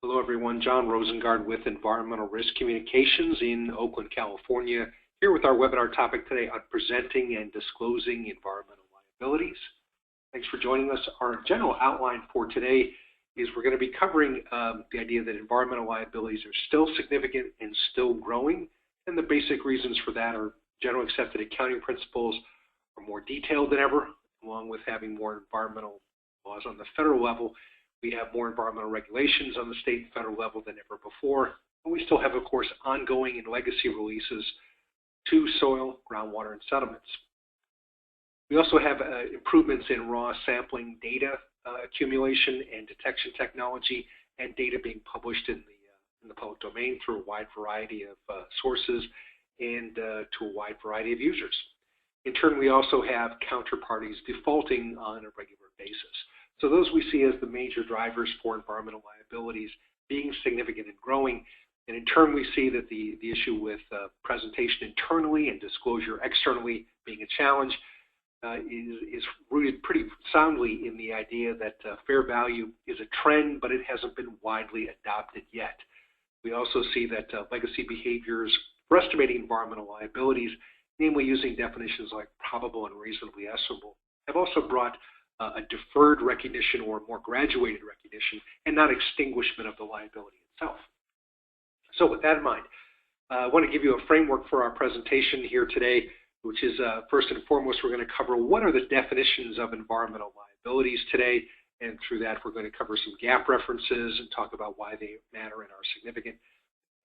Hello everyone, John Rosengard with Environmental Risk Communications in Oakland, California, here with our webinar topic today on presenting and disclosing environmental liabilities. Thanks for joining us. Our general outline for today is we're going to be covering the idea that environmental liabilities are still significant and still growing, and the basic reasons for that are generally accepted accounting principles are more detailed than ever, along with having more environmental laws on the federal level. We have more environmental regulations on the state and federal level than ever before. And we still have, of course, ongoing and legacy releases to soil, groundwater, and sediments. We also have improvements in raw sampling data accumulation and detection technology, and data being published in the public domain through a wide variety of sources and to a wide variety of users. In turn, we also have counterparties defaulting on a regular basis. So those we see as the major drivers for environmental liabilities being significant and growing. And in turn, we see that the issue with presentation internally and disclosure externally being a challenge is rooted pretty soundly in the idea that fair value is a trend, but it hasn't been widely adopted yet. We also see that legacy behaviors for estimating environmental liabilities, namely using definitions like probable and reasonably estimable, have also brought a deferred recognition or more graduated recognition and not extinguishment of the liability itself. So with that in mind, I want to give you a framework for our presentation here today, which is first and foremost, we're going to cover what are the definitions of environmental liabilities today, and through that we're going to cover some gap references and talk about why they matter and are significant.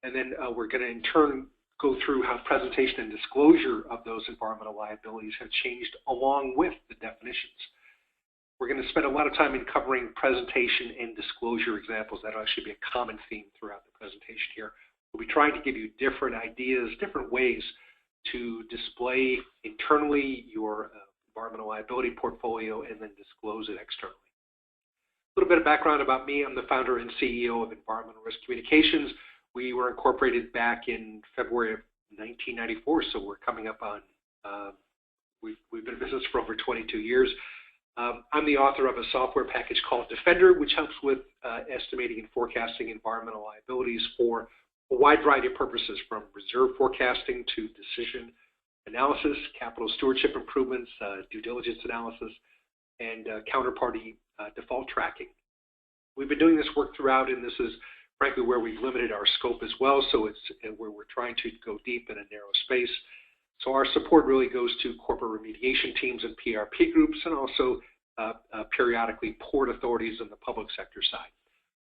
And then we're going to in turn go through how presentation and disclosure of those environmental liabilities have changed along with the definitions. We're going to spend a lot of time in covering presentation and disclosure examples. That'll actually be a common theme throughout the presentation here. We'll be trying to give you different ideas, different ways to display internally your environmental liability portfolio and then disclose it externally. A little bit of background about me. I'm the founder and CEO of Environmental Risk Communications. We were incorporated back in February of 1994, so we're coming up on, we've been in business for over 22 years. I'm the author of a software package called Defender, which helps with estimating and forecasting environmental liabilities for a wide variety of purposes, from reserve forecasting to decision analysis, capital stewardship improvements, due diligence analysis, and counterparty default tracking. We've been doing this work throughout, and this is frankly where we've limited our scope as well, so it's where we're trying to go deep in a narrow space. So our support really goes to corporate remediation teams and PRP groups, and also periodically port authorities on the public sector side.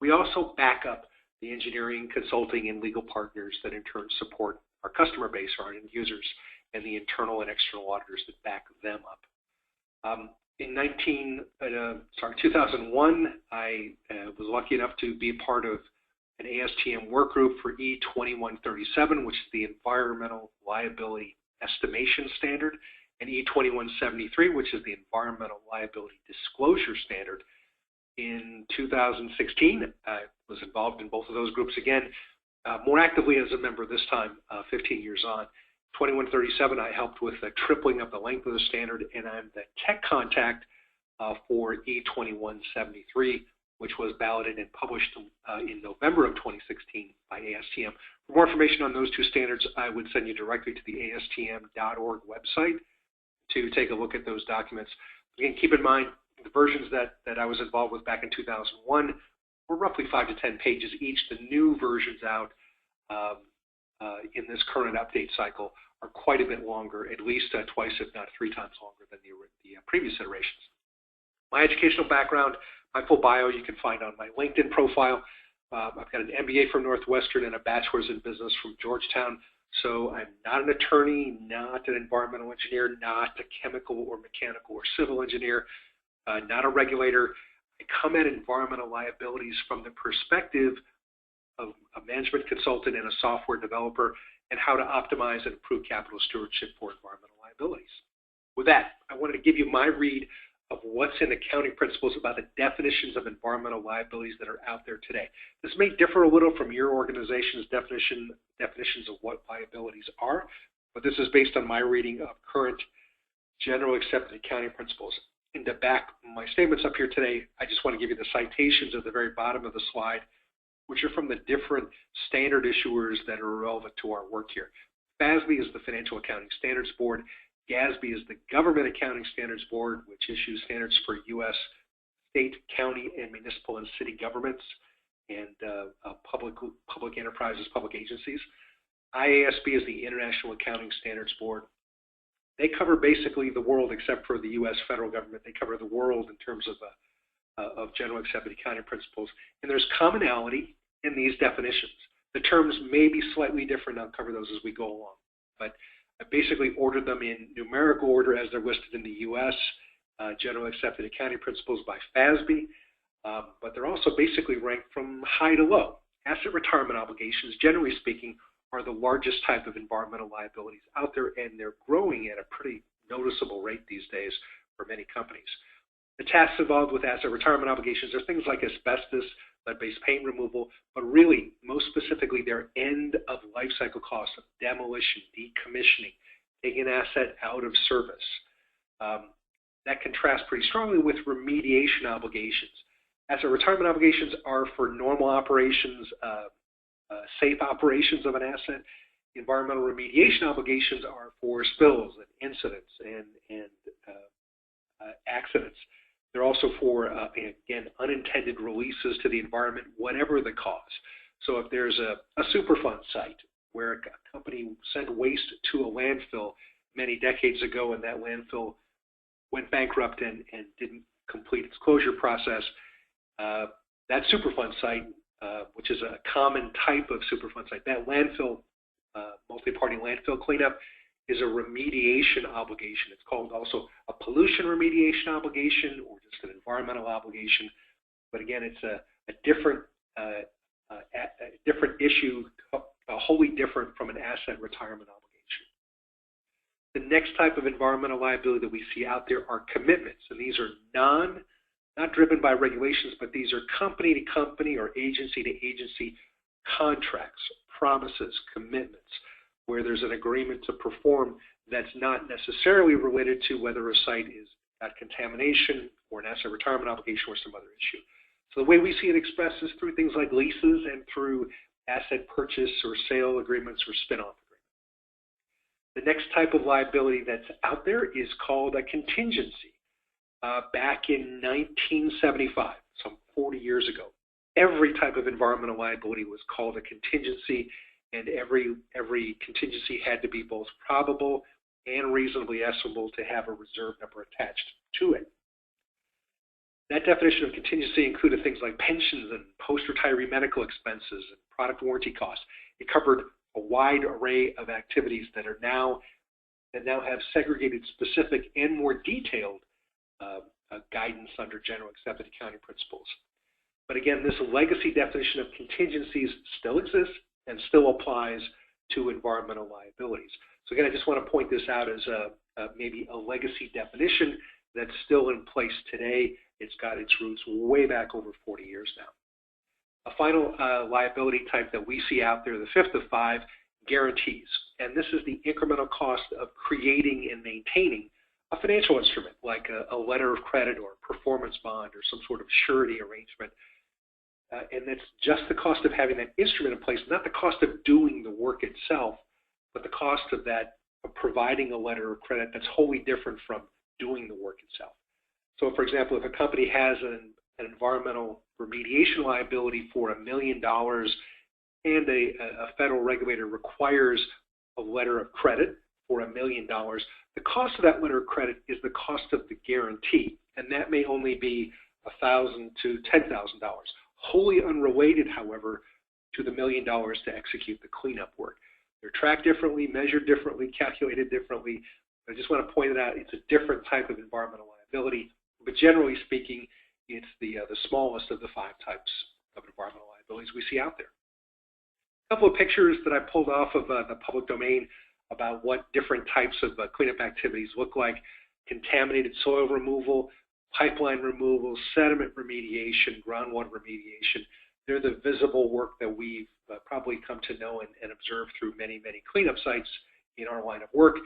We also back up the engineering, consulting, and legal partners that in turn support our customer base, our end users, and the internal and external auditors that back them up. In 2001, I was lucky enough to be a part of an ASTM work group for E2137, which is the Environmental Liability Estimation Standard, and E2173, which is the Environmental Liability Disclosure Standard. In 2016, I was involved in both of those groups again, more actively as a member this time, 15 years on. 2137, I helped with the tripling of the length of the standard, and I'm the tech contact for E2173, which was balloted and published in November of 2016 by ASTM. For more information on those two standards, I would send you directly to the ASTM.org website to take a look at those documents. Again, keep in mind, the versions that I was involved with back in 2001 were roughly 5 to 10 pages each. The new versions out in this current update cycle are quite a bit longer, at least twice, if not 3 times longer than the previous iterations. My educational background, my full bio you can find on my LinkedIn profile. I've got an MBA from Northwestern and a bachelor's in business from Georgetown. So I'm not an attorney, not an environmental engineer, not a chemical or mechanical or civil engineer, not a regulator. I come at environmental liabilities from the perspective of a management consultant and a software developer, and how to optimize and improve capital stewardship for environmental liabilities. With that, I wanted to give you my read of what's in accounting principles about the definitions of environmental liabilities that are out there today. This may differ a little from your organization's definitions of what liabilities are, but this is based on my reading of current general accepted accounting principles. And to back my statements up here today, I just want to give you the citations at the very bottom of the slide which are from the different standard issuers that are relevant to our work here. FASB is the Financial Accounting Standards Board. GASB is the Government Accounting Standards Board, which issues standards for U.S. state, county, and municipal and city governments and public enterprises, public agencies. IASB is the International Accounting Standards Board. They cover basically the world except for the U.S. federal government. They cover the world in terms of general accepted accounting principles. And there's commonality in these definitions. The terms may be slightly different. I'll cover those as we go along. But I basically ordered them in numerical order as they're listed in the U.S. General accepted accounting principles by FASB. But they're also basically ranked from high to low. Asset retirement obligations, generally speaking, are the largest type of environmental liabilities out there, and they're growing at a pretty noticeable rate these days for many companies. The tasks involved with asset retirement obligations are things like asbestos, lead-based paint removal, but really, most specifically, they're end-of-life cycle costs of demolition, decommissioning, taking an asset out of service. That contrasts pretty strongly with remediation obligations. Asset retirement obligations are for normal operations, safe operations of an asset. Environmental remediation obligations are for spills and incidents and accidents. They're also for, again, unintended releases to the environment, whatever the cause. So if there's a Superfund site where a company sent waste to a landfill many decades ago and that landfill went bankrupt and didn't complete its closure process, that Superfund site, which is a common type of Superfund site, that landfill, multi-party landfill cleanup, is a remediation obligation. It's called also a pollution remediation obligation or just an environmental obligation. But again, it's a different issue, wholly different from an asset retirement obligation. The next type of environmental liability that we see out there are commitments, and these are not driven by regulations, but these are company to company or agency to agency contracts, promises, commitments, where there's an agreement to perform that's not necessarily related to whether a site is got contamination or an asset retirement obligation or some other issue. So the way we see it expressed is through things like leases and through asset purchase or sale agreements or spin-off agreements. The next type of liability that's out there is called a contingency. Back in 1975, some 40 years ago, every type of environmental liability was called a contingency, and every contingency had to be both probable and reasonably estimable to have a reserve number attached to it. That definition of contingency included things like pensions and post-retiree medical expenses and product warranty costs. It covered a wide array of activities that now have segregated specific and more detailed guidance under general accepted accounting principles. But again, this legacy definition of contingencies still exists and still applies to environmental liabilities. So again, I just want to point this out as maybe a legacy definition that's still in place today. It's got its roots way back over 40 years now. A final liability type that we see out there, the fifth of five, guarantees. And this is the incremental cost of creating and maintaining a financial instrument like a letter of credit or a performance bond or some sort of surety arrangement. And that's just the cost of having that instrument in place, not the cost of doing the work itself, but the cost of providing a letter of credit that's wholly different from doing the work itself. So, for example, if a company has an environmental remediation liability for $1 million and a federal regulator requires a letter of credit for $1 million, the cost of that letter of credit is the cost of the guarantee, and that may only be $1,000 to $10,000. Wholly unrelated, however, to the $1 million to execute the cleanup work. They're tracked differently, measured differently, calculated differently. I just want to point it out, it's a different type of environmental liability, but generally speaking, it's the smallest of the five types of environmental liabilities we see out there. A couple of pictures that I pulled off of the public domain about what different types of cleanup activities look like: contaminated soil removal, pipeline removal, sediment remediation, groundwater remediation. They're the visible work that we've probably come to know and observe through many, many cleanup sites in our line of work,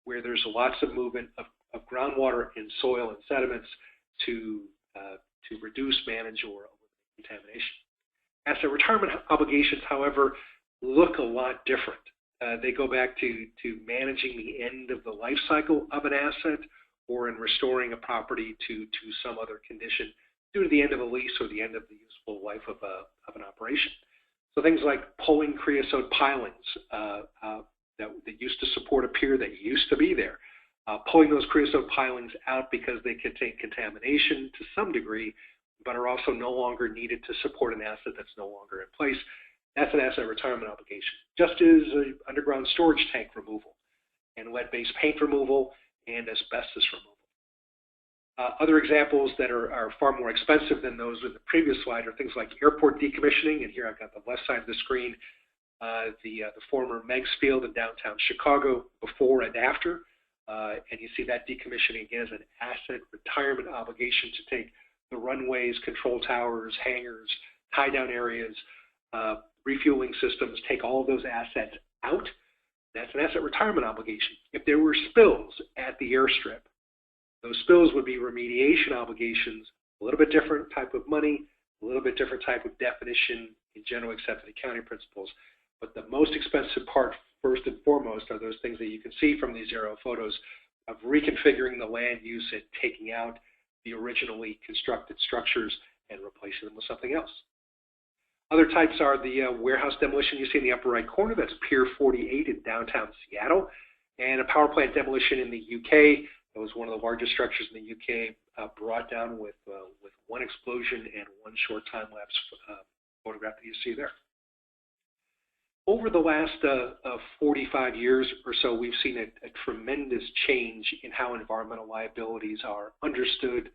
where there's lots of movement of groundwater and soil and sediments to reduce, manage, or eliminate contamination. Asset retirement obligations, however, look a lot different. They go back to managing the end of the life cycle of an asset or in restoring a property to some other condition due to the end of a lease or the end of the useful life of an operation. So things like pulling creosote pilings that used to support a pier that used to be there, pulling those creosote pilings out because they contain contamination to some degree, but are also no longer needed to support an asset that's no longer in place. That's an asset retirement obligation, just as underground storage tank removal and lead-based paint removal and asbestos removal. Other examples that are far more expensive than those in the previous slide are things like airport decommissioning, and here I've got the left side of the screen, the former Meigs Field in downtown Chicago before and after, and you see that decommissioning again as an asset retirement obligation to take the runways, control towers, hangars, tie-down areas, refueling systems, take all of those assets out. That's an asset retirement obligation. If there were spills at the airstrip, those spills would be remediation obligations, a little bit different type of money, a little bit different type of definition in general accepted accounting principles. But the most expensive part, first and foremost, are those things that you can see from these aerial photos of reconfiguring the land use and taking out the originally constructed structures and replacing them with something else. Other types are the warehouse demolition you see in the upper right corner. That's Pier 48 in downtown Seattle, and a power plant demolition in the UK. That was one of the largest structures in the UK, brought down with one explosion and one short time-lapse photograph that you see there. Over the last 45 years or so, we've seen a tremendous change in how environmental liabilities are understood,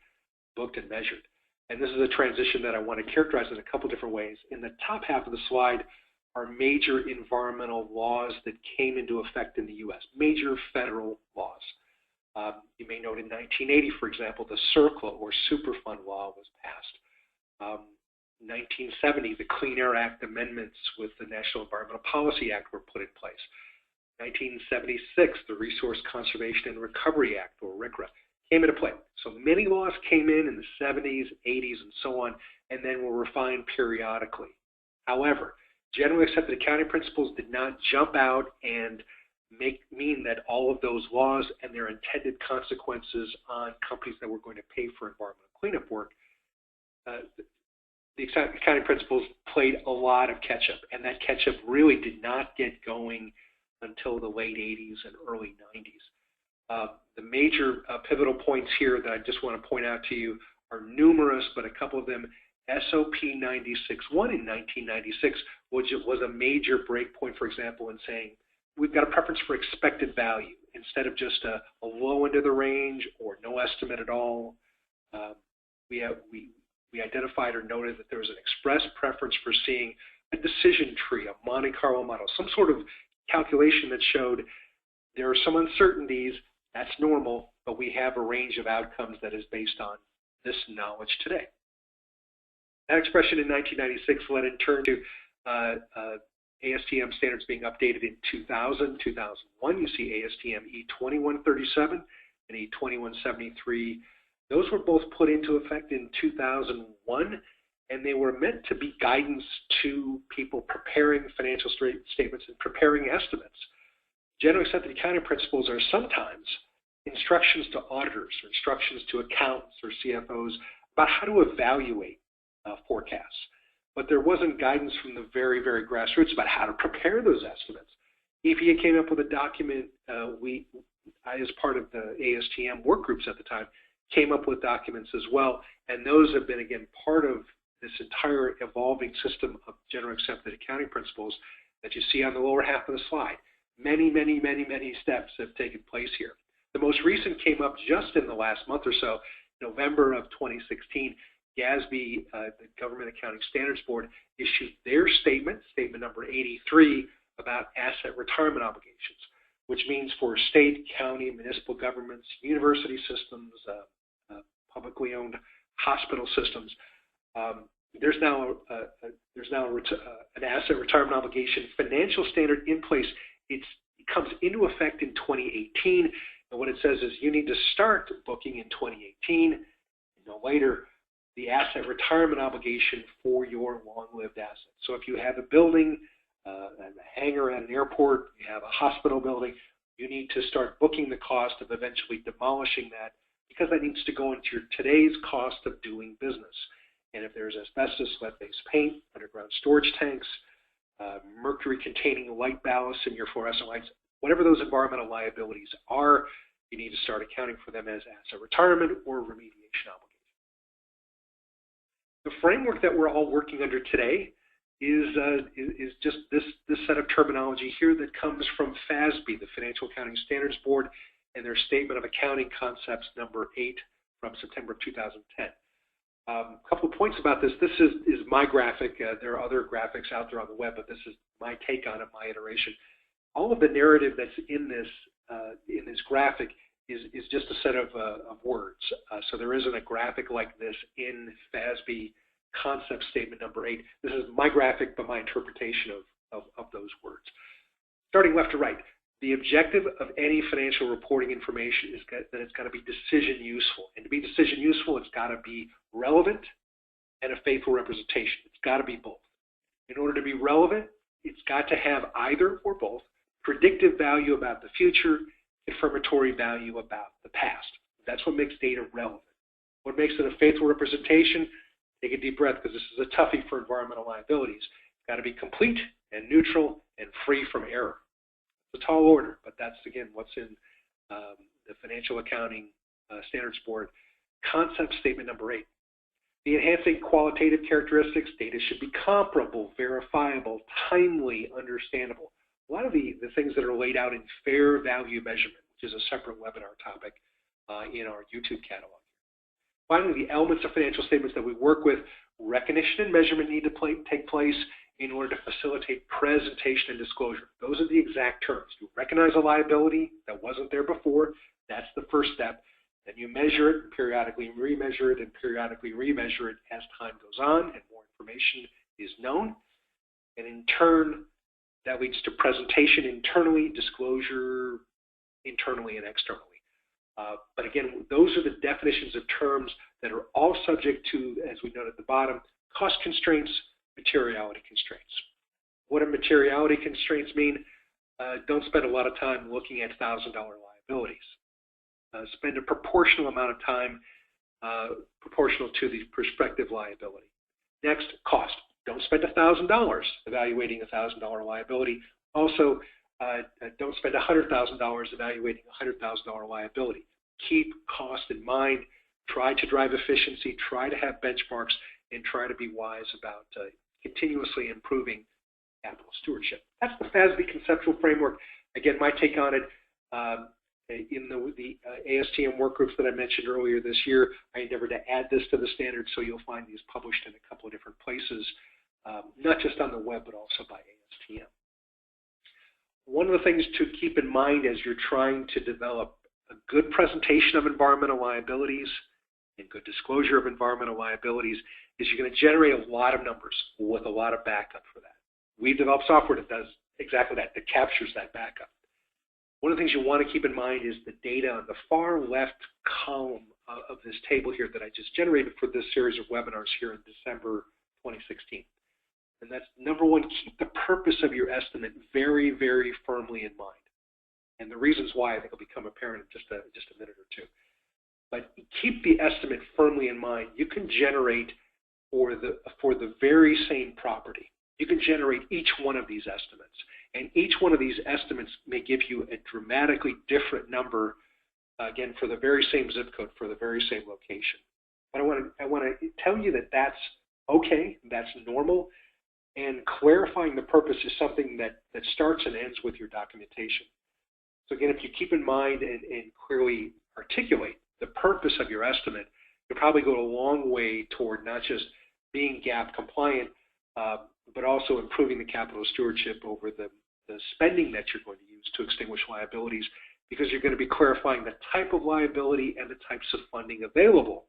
booked, and measured. And this is a transition that I want to characterize in a couple different ways. In the top half of the slide are major environmental laws that came into effect in the U.S., major federal laws. You may note in 1980, for example, the CERCLA or Superfund law was passed. 1970, the Clean Air Act amendments with the National Environmental Policy Act were put in place. 1976, the Resource Conservation and Recovery Act, or RCRA, came into play. So many laws came in the 70s, 80s, and so on, and then were refined periodically. However, generally accepted accounting principles did not jump out and mean that all of those laws and their intended consequences on companies that were going to pay for environmental cleanup work. The accounting principles played a lot of catch-up, and that catch-up really did not get going until the late 80s and early 90s. The major pivotal points here that I just want to point out to you are numerous, but a couple of them. SOP 96-1 in 1996 was a major breakpoint, for example, in saying we've got a preference for expected value instead of just a low end of the range or no estimate at all. We identified or noted that there was an express preference for seeing a decision tree, a Monte Carlo model, some sort of calculation that showed there are some uncertainties, that's normal, but we have a range of outcomes that is based on this knowledge today. That expression in 1996 led in turn to ASTM standards being updated in 2000, 2001. You see ASTM E2137 and E2173. Those were both put into effect in 2001, and they were meant to be guidance to people preparing financial statements and preparing estimates. Generally accepted accounting principles are sometimes instructions to auditors or instructions to accountants or CFOs about how to evaluate forecasts. But there wasn't guidance from the very, very grassroots about how to prepare those estimates. EPA came up with a document, I, as part of the ASTM work groups at the time, came up with documents as well, and those have been, again, part of this entire evolving system of generally accepted accounting principles that you see on the lower half of the slide. Many, many, many, many steps have taken place here. The most recent came up just in the last month or so, November of 2016. GASB, the Government Accounting Standards Board, issued their statement, statement number 83, about asset retirement obligations, which means for state, county, municipal governments, university systems, publicly owned hospital systems, there's now an asset retirement obligation financial standard in place. It comes into effect in 2018, and what it says is you need to start booking in 2018, no later. the asset retirement obligation for your long-lived assets. So if you have a building, a hangar at an airport, you have a hospital building, you need to start booking the cost of eventually demolishing that, because that needs to go into your today's cost of doing business. And if there's asbestos, lead-based paint, underground storage tanks, mercury-containing light ballasts in your fluorescent lights, whatever those environmental liabilities are, you need to start accounting for them as asset retirement or remediation obligations. The framework that we're all working under today is just this set of terminology here that comes from FASB, the Financial Accounting Standards Board, and their Statement of Accounting Concepts number 8 from September of 2010. A couple of points about this. This is my graphic. There are other graphics out there on the web, but this is my take on it, my iteration. All of the narrative that's in this graphic is just a set of words. So there isn't a graphic like this in FASB Concept Statement number 8. This is my graphic, but my interpretation of those words. Starting left to right, the objective of any financial reporting information is that it's got to be decision useful. And to be decision useful, it's got to be relevant and a faithful representation. It's got to be both. In order to be relevant, it's got to have either or both predictive value about the future, confirmatory value about the past. That's what makes data relevant. What makes it a faithful representation? Take a deep breath, because this is a toughie for environmental liabilities. It's got to be complete and neutral and free from error. It's a tall order, but that's, again, what's in the Financial Accounting Standards Board Concept Statement number 8. The enhancing qualitative characteristics, data should be comparable, verifiable, timely, understandable. A lot of the things that are laid out in fair value measurement, which is a separate webinar topic in our YouTube catalog. Finally, the elements of financial statements that we work with, recognition and measurement need to take place in order to facilitate presentation and disclosure. Those are the exact terms. You recognize a liability that wasn't there before. That's the first step. Then you measure it, periodically remeasure it, and periodically remeasure it as time goes on and more information is known. And in turn, that leads to presentation internally, disclosure internally and externally. But again, those are the definitions of terms that are all subject to, as we noted at the bottom, cost constraints, materiality constraints. What do materiality constraints mean? Don't spend a lot of time looking at $1,000 liabilities. Spend a proportional amount of time proportional to the prospective liability. Next, cost. Don't spend $1,000 evaluating a $1,000 liability. Also, don't spend $100,000 evaluating a $100,000 liability. Keep cost in mind. Try to drive efficiency. Try to have benchmarks, and try to be wise about continuously improving capital stewardship. That's the FASB conceptual framework. Again, my take on it. In the ASTM work groups that I mentioned earlier this year, I endeavored to add this to the standard, so you'll find these published in a couple of different places, not just on the web, but also by ASTM. One of the things to keep in mind as you're trying to develop a good presentation of environmental liabilities and good disclosure of environmental liabilities is you're going to generate a lot of numbers with a lot of backup for that. We've developed software that does exactly that, that captures that backup. One of the things you want to keep in mind is the data on the far left column of this table here that I just generated for this series of webinars here in December 2016. And that's number one, keep the purpose of your estimate very, very firmly in mind. And the reasons why I think will become apparent in just a minute or two. But keep the estimate firmly in mind. You can generate for the very same property. You can generate each one of these estimates. And each one of these estimates may give you a dramatically different number, again, for the very same zip code, for the very same location. But I want to tell you that that's okay, that's normal, and clarifying the purpose is something that starts and ends with your documentation. So again, if you keep in mind and clearly articulate the purpose of your estimate, you'll probably go a long way toward not just being GAAP compliant, but also improving the capital stewardship over the spending that you're going to use to extinguish liabilities, because you're going to be clarifying the type of liability and the types of funding available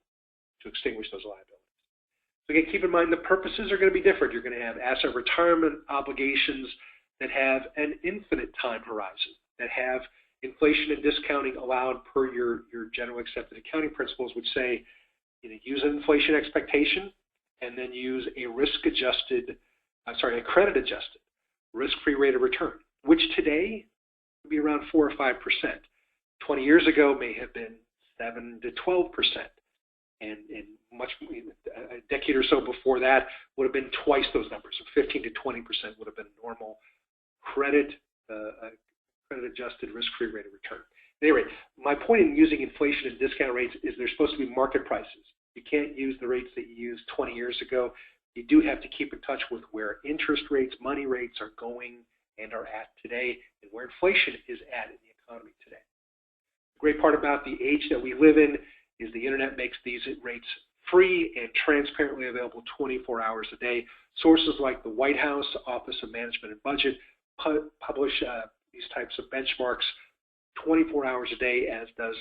to extinguish those liabilities. So again, keep in mind the purposes are going to be different. You're going to have asset retirement obligations that have an infinite time horizon, that have inflation and discounting allowed per your general accepted accounting principles, which say use an inflation expectation, and then use a credit-adjusted risk-free rate of return, which today would be around 4 or 5%. 20 years ago may have been 7 to 12%, and much a decade or so before that would have been twice those numbers. So 15 to 20% would have been normal credit-adjusted risk-free rate of return. At any rate, my point in using inflation and discount rates is they're supposed to be market prices. You can't use the rates that you used 20 years ago. You do have to keep in touch with where interest rates, money rates are going and are at today, and where inflation is at in the economy today. The great part about the age that we live in is the internet makes these rates free and transparently available 24 hours a day. Sources like the White House, Office of Management and Budget publish these types of benchmarks 24 hours a day, as does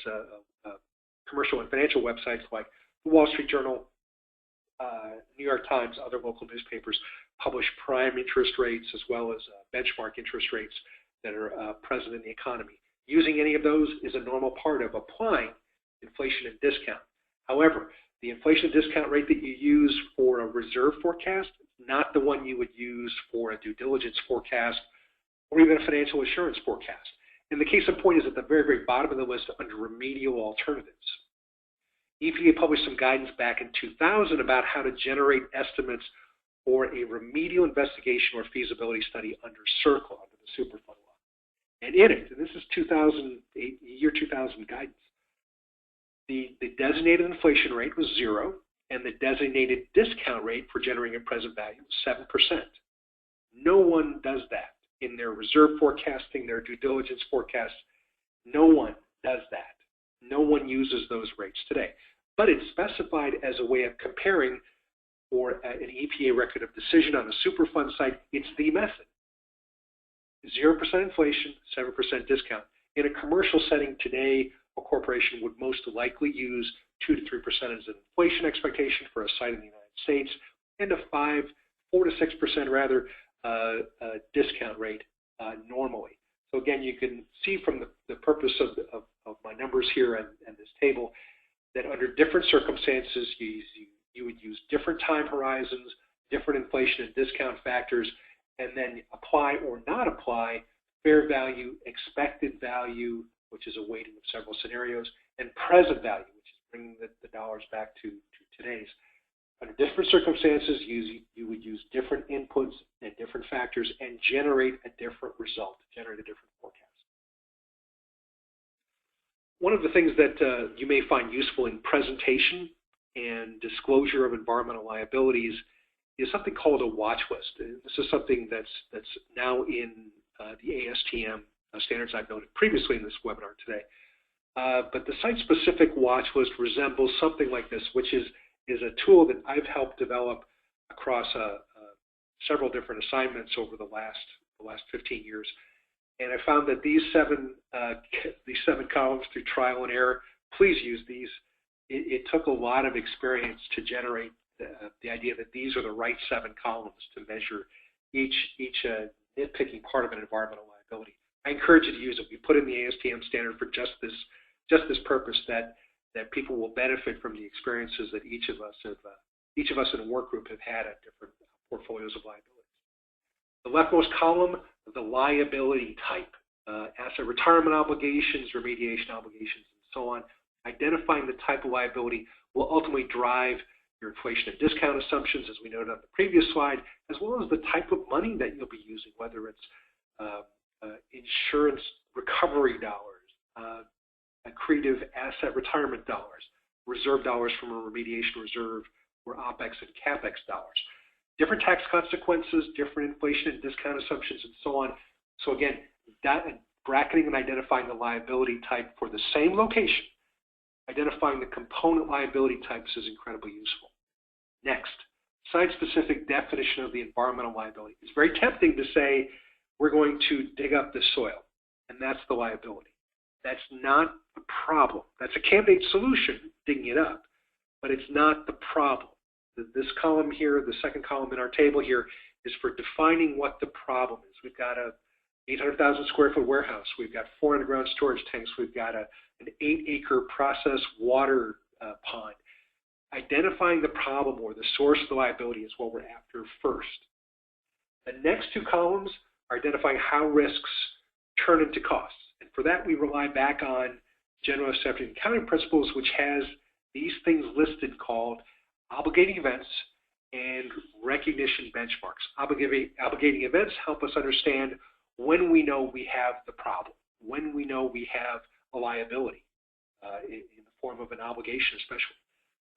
commercial and financial websites like the Wall Street Journal, New York Times, other local newspapers publish prime interest rates as well as benchmark interest rates that are present in the economy. Using any of those is a normal part of applying inflation and discount. However, the inflation discount rate that you use for a reserve forecast is not the one you would use for a due diligence forecast or even a financial assurance forecast. And the case in point is at the very, very bottom of the list under remedial alternatives. EPA published some guidance back in 2000 about how to generate estimates for a remedial investigation or feasibility study under CERCLA, under the Superfund law. And in it, and this is 2008, year 2000 guidance, the designated inflation rate was 0, and the designated discount rate for generating a present value was 7%. No one does that in their reserve forecasting, their due diligence forecasts. No one does that. No one uses those rates today. But it's specified as a way of comparing for an EPA record of decision on a Superfund site. It's the method. 0% inflation, 7% discount. In a commercial setting today, a corporation would most likely use 2 to 3% as an inflation expectation for a site in the United States, and a 4 to 6% rather, discount rate normally. So again, you can see from the purpose of my numbers here and this table that under different circumstances, you would use different time horizons, different inflation and discount factors, and then apply or not apply fair value, expected value, which is a weighting of several scenarios, and present value, which is bringing the dollars back to today's. Under different circumstances, you would use different inputs and different factors and generate a different result, generate a different forecast. One of the things that you may find useful in presentation and disclosure of environmental liabilities is something called a watch list. This is something that's now in the ASTM standards I've noted previously in this webinar today. But the site-specific watch list resembles something like this, which is a tool that I've helped develop across several different assignments over the last 15 years. And I found that these seven columns through trial and error, please use these. It took a lot of experience to generate the idea that these are the right 7 columns to measure each nitpicking part of an environmental liability. I encourage you to use it. We put in the ASTM standard for just this purpose, that people will benefit from the experiences that each of us in a work group have had at different portfolios of liabilities. The leftmost column, the liability type, asset retirement obligations, remediation obligations, and so on. Identifying the type of liability will ultimately drive your inflation and discount assumptions, as we noted on the previous slide, as well as the type of money that you'll be using, whether it's insurance recovery dollars, accretive asset retirement dollars, reserve dollars from a remediation reserve, or OPEX and CAPEX dollars. Different tax consequences, different inflation and discount assumptions, and so on. So again, bracketing and identifying the liability type for the same location, identifying the component liability types is incredibly useful. Next, site-specific definition of the environmental liability. It's very tempting to say we're going to dig up the soil, and that's the liability. That's not a problem. That's a candidate solution, digging it up, but it's not the problem. This column here, the second column in our table here, is for defining what the problem is. We've got a 800,000 square foot warehouse. We've got 4 underground storage tanks. We've got an 8-acre process water pond. Identifying the problem or the source of the liability is what we're after first. The next two columns are identifying how risks turn into costs. And for that, we rely back on general accepted accounting principles, which has these things listed called obligating events and recognition benchmarks. Obligating events help us understand when we know we have the problem, when we know we have a liability in the form of an obligation especially.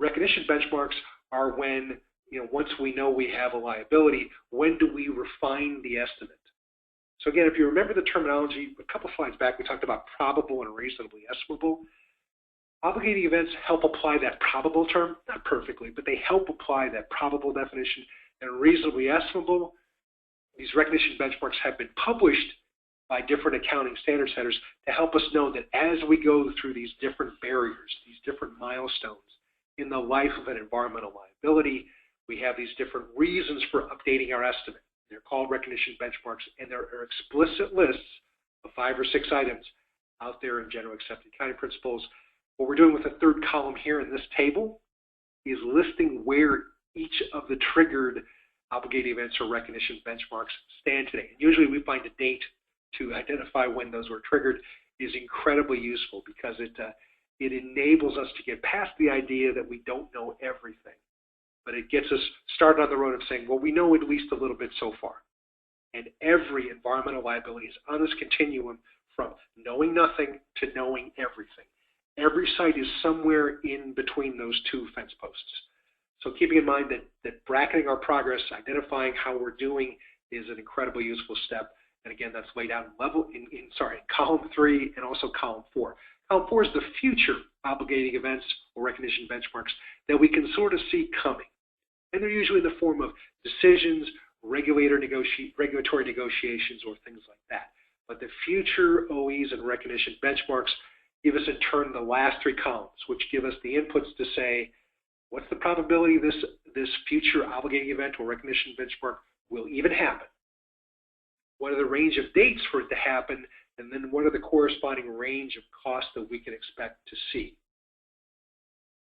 Recognition benchmarks are when, once we know we have a liability, when do we refine the estimate? So again, if you remember the terminology, a couple slides back we talked about probable and reasonably estimable. Obligating events help apply that probable term, not perfectly, but they help apply that probable definition. And reasonably estimable, these recognition benchmarks have been published by different accounting standard setters to help us know that as we go through these different barriers, these different milestones in the life of an environmental liability, we have these different reasons for updating our estimate. They're called recognition benchmarks, and there are explicit lists of 5 or 6 items out there in general accepted accounting principles. What we're doing with the third column here in this table is listing where each of the triggered obligating events or recognition benchmarks stand today. And usually we find a date to identify when those were triggered is incredibly useful because it enables us to get past the idea that we don't know everything. But it gets us started on the road of saying, well, we know at least a little bit so far. And every environmental liability is on this continuum from knowing nothing to knowing everything. Every site is somewhere in between those two fence posts. So keeping in mind that bracketing our progress, identifying how we're doing is an incredibly useful step. And again, that's laid out in column 3 and also column 4. Column 4 is the future obligating events or recognition benchmarks that we can sort of see coming. And they're usually in the form of decisions, regulatory negotiations, or things like that. But the future OEs and recognition benchmarks give us in turn the last 3 columns, which give us the inputs to say, what's the probability this future obligating event or recognition benchmark will even happen? What are the range of dates for it to happen? And then what are the corresponding range of costs that we can expect to see?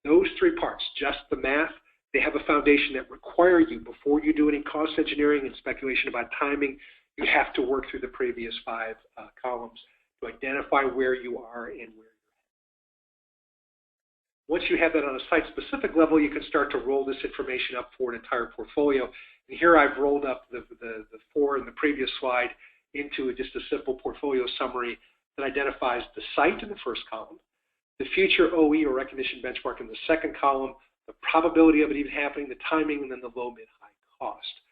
Those 3 parts, just the math, they have a foundation that require you, before you do any cost engineering and speculation about timing, you have to work through the previous 5 columns to identify where you are and where you're headed. Once you have that on a site-specific level, you can start to roll this information up for an entire portfolio. And here I've rolled up the 4 in the previous slide into just a simple portfolio summary that identifies the site in the first column, the future OE or recognition benchmark in the second column, the probability of it even happening, the timing, and then the low, mid, high cost.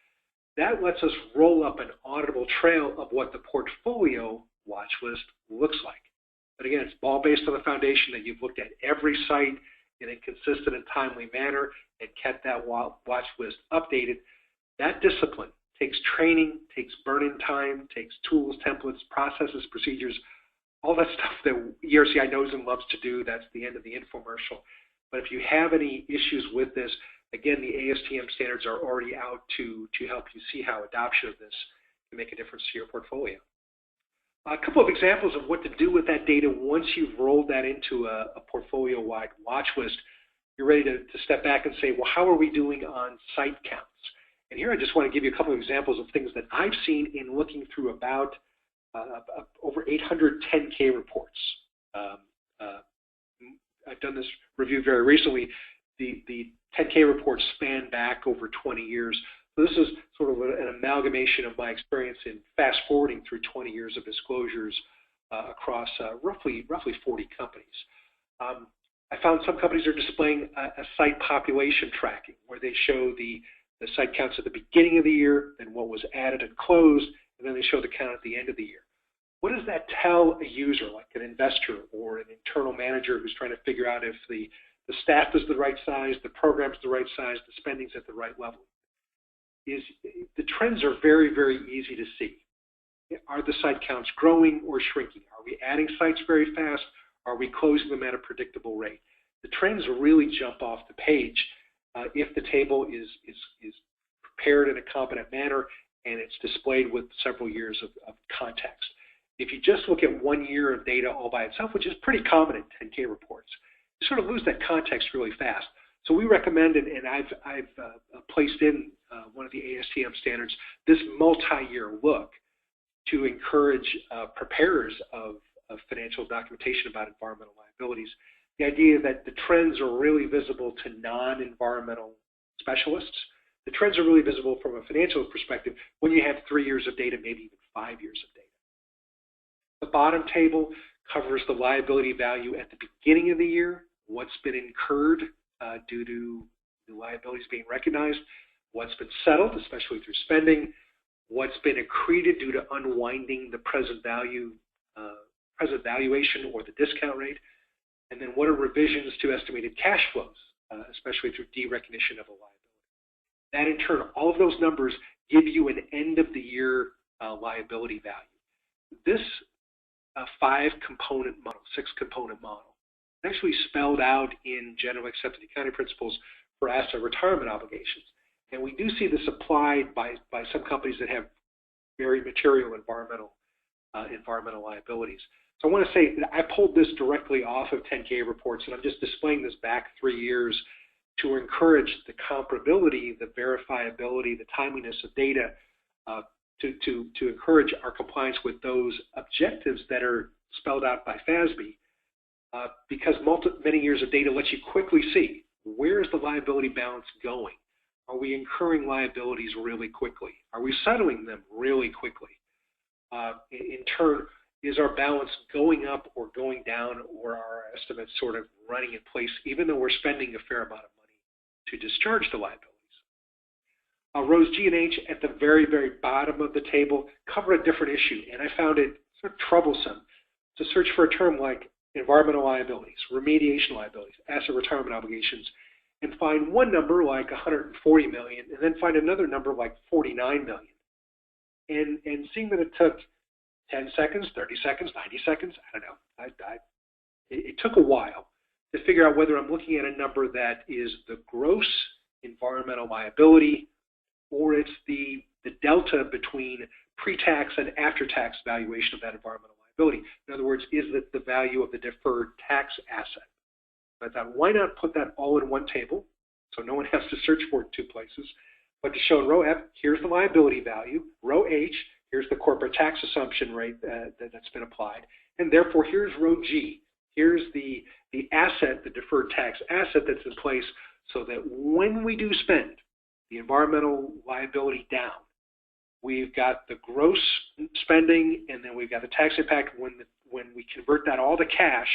That lets us roll up an auditable trail of what the portfolio watch list looks like. But again, it's all based on the foundation that you've looked at every site in a consistent and timely manner and kept that watch list updated. That discipline takes training, takes burn-in time, takes tools, templates, processes, procedures, all that stuff that ERCI knows and loves to do. That's the end of the infomercial. But if you have any issues with this, again, the ASTM standards are already out to help you see how adoption of this can make a difference to your portfolio. A couple of examples of what to do with that data once you've rolled that into a portfolio-wide watch list. You're ready to step back and say, well, how are we doing on site counts? And here I just want to give you a couple of examples of things that I've seen in looking through about over 800 10K reports. I've done this review very recently. The 10K reports span back over 20 years. So this is sort of an amalgamation of my experience in fast forwarding through 20 years of disclosures across roughly 40 companies. I found some companies are displaying a site population tracking where they show the site counts at the beginning of the year, then what was added and closed, and then they show the count at the end of the year. What does that tell a user, like an investor or an internal manager who's trying to figure out if the staff is the right size, the program's the right size, the spending's at the right level? The trends are very, very easy to see. Are the site counts growing or shrinking? Are we adding sites very fast? Are we closing them at a predictable rate? The trends really jump off the page if the table is prepared in a competent manner and it's displayed with several years of context. If you just look at 1 year of data all by itself, which is pretty common in 10K reports, you sort of lose that context really fast. So we recommend, and I've placed in one of the ASTM standards, this multi-year look to encourage preparers of financial documentation about environmental liabilities. The idea that the trends are really visible to non-environmental specialists. The trends are really visible from a financial perspective when you have 3 years of data, maybe even 5 years of data. The bottom table covers the liability value at the beginning of the year, what's been incurred due to the liabilities being recognized, what's been settled, especially through spending, what's been accreted due to unwinding the present valuation or the discount rate, and then what are revisions to estimated cash flows, especially through derecognition of a liability. That in turn, all of those numbers give you an end of the year liability value. This 5-component model, 6-component model, actually spelled out in generally accepted accounting principles for asset retirement obligations. And we do see this applied by some companies that have very material environmental liabilities. So I want to say that I pulled this directly off of 10K reports, and I'm just displaying this back 3 years to encourage the comparability, the verifiability, the timeliness of data, to encourage our compliance with those objectives that are spelled out by FASB, because many years of data lets you quickly see where is the liability balance going. Are we incurring liabilities really quickly? Are we settling them really quickly? In turn, is our balance going up or going down, or are our estimates sort of running in place, even though we're spending a fair amount of money to discharge the liabilities? Rows G and H at the very, very bottom of the table cover a different issue, and I found it sort of troublesome to search for a term like environmental liabilities, remediation liabilities, asset retirement obligations, and find one number like 140 million, and then find another number like 49 million. And seeing that it took 10 seconds, 30 seconds, 90 seconds, I don't know. It took a while to figure out whether I'm looking at a number that is the gross environmental liability, or it's the delta between pre-tax and after-tax valuation of that environmental liability. In other words, is it the value of the deferred tax asset? I thought, why not put that all in one table so no one has to search for it in 2 places, but to show in row F, here's the liability value, row H, here's the corporate tax assumption rate that's been applied, and therefore here's row G, here's the asset, the deferred tax asset that's in place, so that when we do spend the environmental liability down, we've got the gross spending, and then we've got the tax impact. When we convert that all to cash,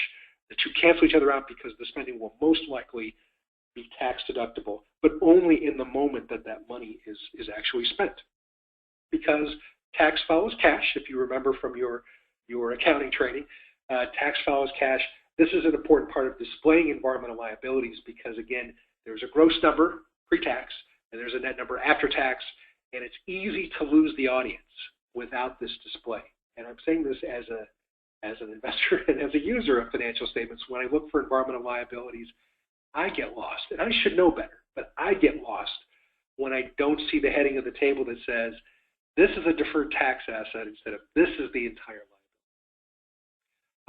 the two cancel each other out because the spending will most likely be tax deductible, but only in the moment that that money is actually spent. Because tax follows cash, if you remember from your accounting training, tax follows cash. This is an important part of displaying environmental liabilities because, again, there's a gross number pre-tax, and there's a net number after tax, and it's easy to lose the audience without this display. And I'm saying this as an investor and as a user of financial statements. When I look for environmental liabilities, I get lost, and I should know better, but I get lost when I don't see the heading of the table that says, this is a deferred tax asset instead of this is the entire liability.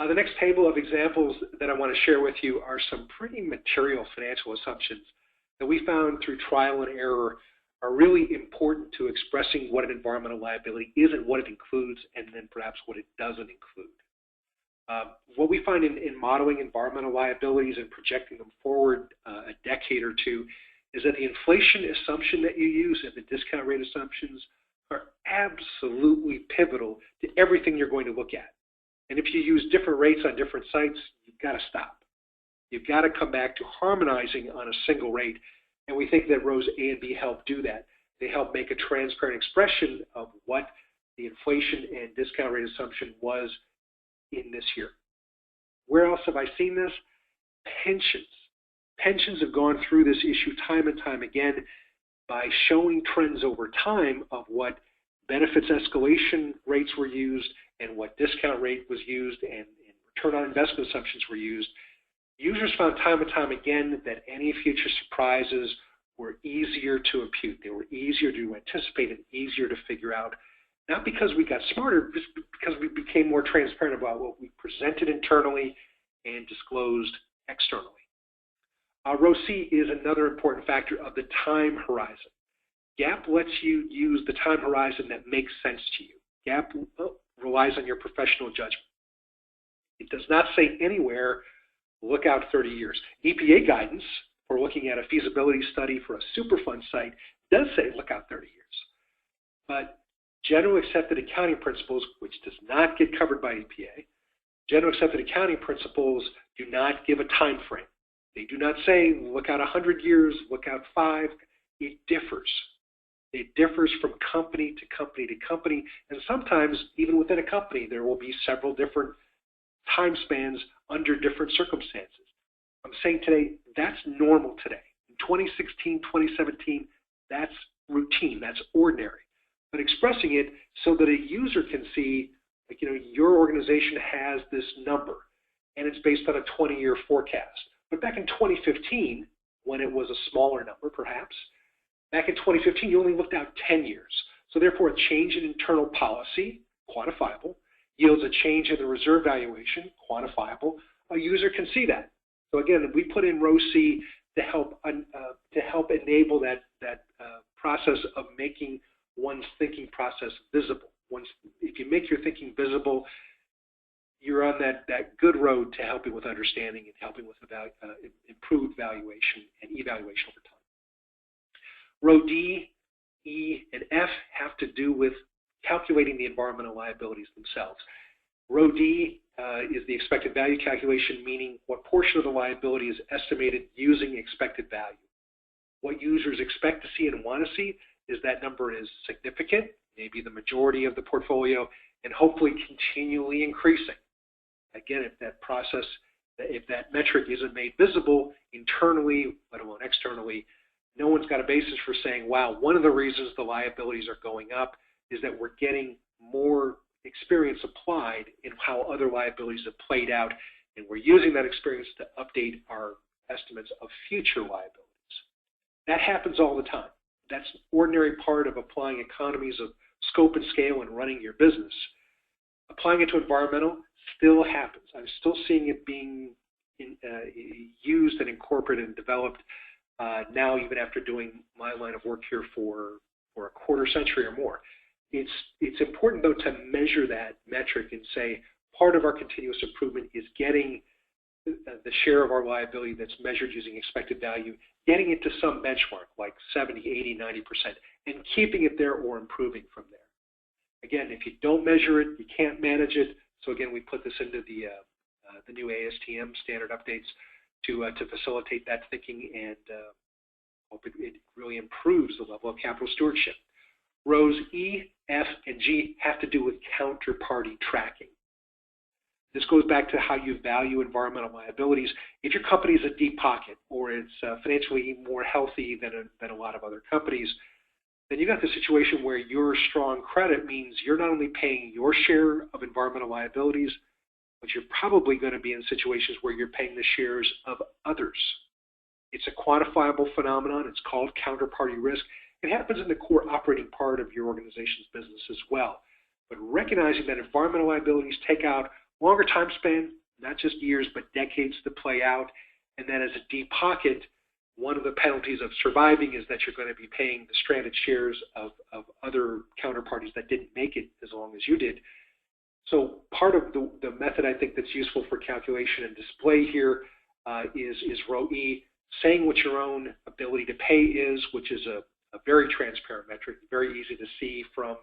The next table of examples that I want to share with you are some pretty material financial assumptions that we found through trial and error are really important to expressing what an environmental liability is and what it includes, and then perhaps what it doesn't include. What we find in modeling environmental liabilities and projecting them forward a decade or two is that the inflation assumption that you use and the discount rate assumptions are absolutely pivotal to everything you're going to look at. And if you use different rates on different sites, you've got to stop. You've got to come back to harmonizing on a single rate, and we think that rows A and B help do that. They help make a transparent expression of what the inflation and discount rate assumption was in this year. Where else have I seen this? Pensions. Pensions have gone through this issue time and time again by showing trends over time of what benefits escalation rates were used and what discount rate was used and return on investment assumptions were used. Users found time and time again that any future surprises were easier to impute. They were easier to anticipate and easier to figure out, not because we got smarter, just because we became more transparent about what we presented internally and disclosed externally. Row C is another important factor of the time horizon. GAAP lets you use the time horizon that makes sense to you. GAAP relies on your professional judgment. It does not say anywhere, look out 30 years. EPA guidance for looking at a feasibility study for a Superfund site does say look out 30 years. But general accepted accounting principles, which does not get covered by EPA, general accepted accounting principles do not give a time frame. They do not say look out 100 years, look out 5. It differs. It differs from company to company to company, and sometimes even within a company there will be several different time spans under different circumstances. I'm saying today that's normal today. In 2016, 2017, that's routine, that's ordinary. But expressing it so that a user can see, like, your organization has this number, and it's based on a 20-year forecast. But back in 2015, when it was a smaller number perhaps, back in 2015 you only looked out 10 years. So therefore a change in internal policy, quantifiable, yields a change in the reserve valuation, quantifiable. A user can see that. So again, we put in row C to help enable that process of making one's thinking process visible. If you make your thinking visible, you're on that good road to helping with understanding and helping with improved valuation and evaluation over time. Row D, E, and F have to do with calculating the environmental liabilities themselves. Row D is the expected value calculation, meaning what portion of the liability is estimated using expected value. What users expect to see and want to see is that number is significant, maybe the majority of the portfolio, and hopefully continually increasing. Again, if that metric isn't made visible internally, let alone externally, no one's got a basis for saying, wow, one of the reasons the liabilities are going up is that we're getting more experience applied in how other liabilities have played out, and we're using that experience to update our estimates of future liabilities. That happens all the time. That's an ordinary part of applying economies of scope and scale and running your business. Applying it to environmental still happens. I'm still seeing it being used and incorporated and developed now, even after doing my line of work here for a quarter century or more. It's important, though, to measure that metric and say part of our continuous improvement is getting the share of our liability that's measured using expected value, getting it to some benchmark like 70, 80, 90%, and keeping it there or improving from there. Again, if you don't measure it, you can't manage it. So again, we put this into the new ASTM standard updates to facilitate that thinking and hope it really improves the level of capital stewardship. Rows E, F, and G have to do with counterparty tracking. This goes back to how you value environmental liabilities. If your company is a deep pocket or it's financially more healthy than a lot of other companies, then you got the situation where your strong credit means you're not only paying your share of environmental liabilities, but you're probably going to be in situations where you're paying the shares of others. It's a quantifiable phenomenon. It's called counterparty risk. It happens in the core operating part of your organization's business as well. But recognizing that environmental liabilities take out longer time span, not just years, but decades to play out, and that as a deep pocket, one of the penalties of surviving is that you're going to be paying the stranded shares of other counterparties that didn't make it as long as you did. So part of the method I think that's useful for calculation and display here is row E, saying what your own ability to pay is, which is a very transparent metric, very easy to see from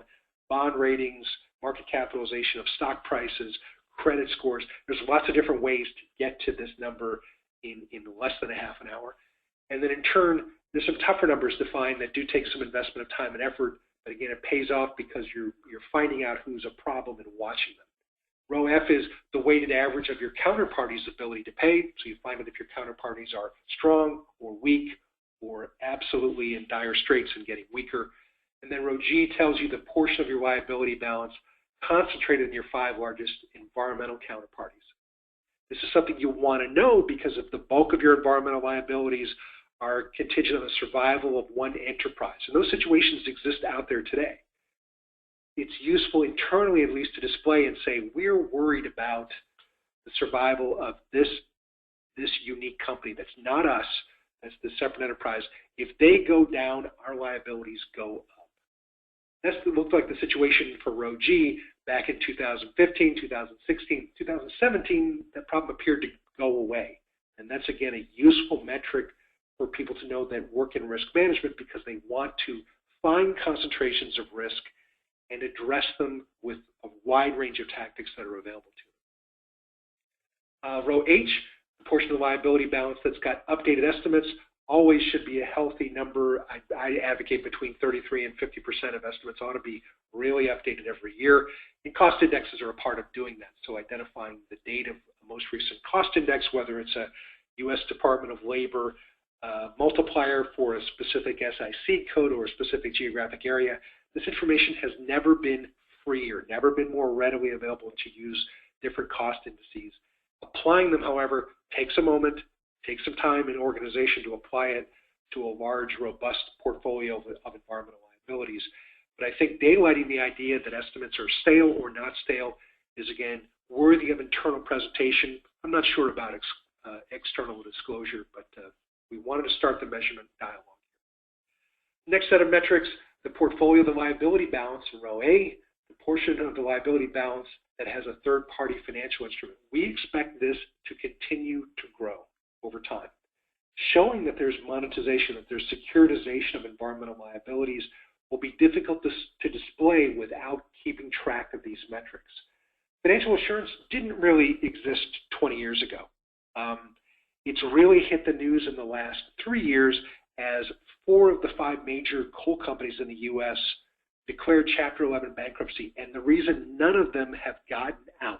bond ratings, market capitalization of stock prices, credit scores. There's lots of different ways to get to this number in less than a half an hour. And then in turn, there's some tougher numbers to find that do take some investment of time and effort, but again, it pays off because you're finding out who's a problem and watching them. Row F is the weighted average of your counterparty's ability to pay, so you find out if your counterparties are strong or weak or absolutely in dire straits and getting weaker. And then row G tells you the portion of your liability balance concentrated in your 5 largest environmental counterparties. This is something you want to know because if the bulk of your environmental liabilities are contingent on the survival of one enterprise, and those situations exist out there today, it's useful internally at least to display and say, we're worried about the survival of this this unique company that's not us, that's the separate enterprise, if they go down, our liabilities go up. That looked like the situation for row G back in 2015, 2016, 2017. That problem appeared to go away. And that's, again, a useful metric for people to know that work in risk management because they want to find concentrations of risk and address them with a wide range of tactics that are available to them. Row H, the portion of the liability balance that's got updated estimates, always should be a healthy number. I advocate between 33 and 50% of estimates ought to be really updated every year. And cost indexes are a part of doing that. So identifying the date of the most recent cost index, whether it's a U.S. Department of Labor multiplier for a specific SIC code or a specific geographic area, this information has never been freer, never been more readily available to use different cost indices. Applying them, however, takes a moment, takes some time and organization to apply it to a large, robust portfolio of environmental liabilities. But I think daylighting the idea that estimates are stale or not stale is, again, worthy of internal presentation. I'm not sure about external disclosure, but we wanted to start the measurement dialogue. Next set of metrics, the portfolio of the liability balance in row A, the portion of the liability balance that has a third-party financial instrument. We expect this to continue to grow over time. Showing that there's monetization, that there's securitization of environmental liabilities will be difficult to display without keeping track of these metrics. Financial assurance didn't really exist 20 years ago. It's really hit the news in the last 3 years as 4 of the 5 major coal companies in the U.S. declared Chapter 11 bankruptcy, and the reason none of them have gotten out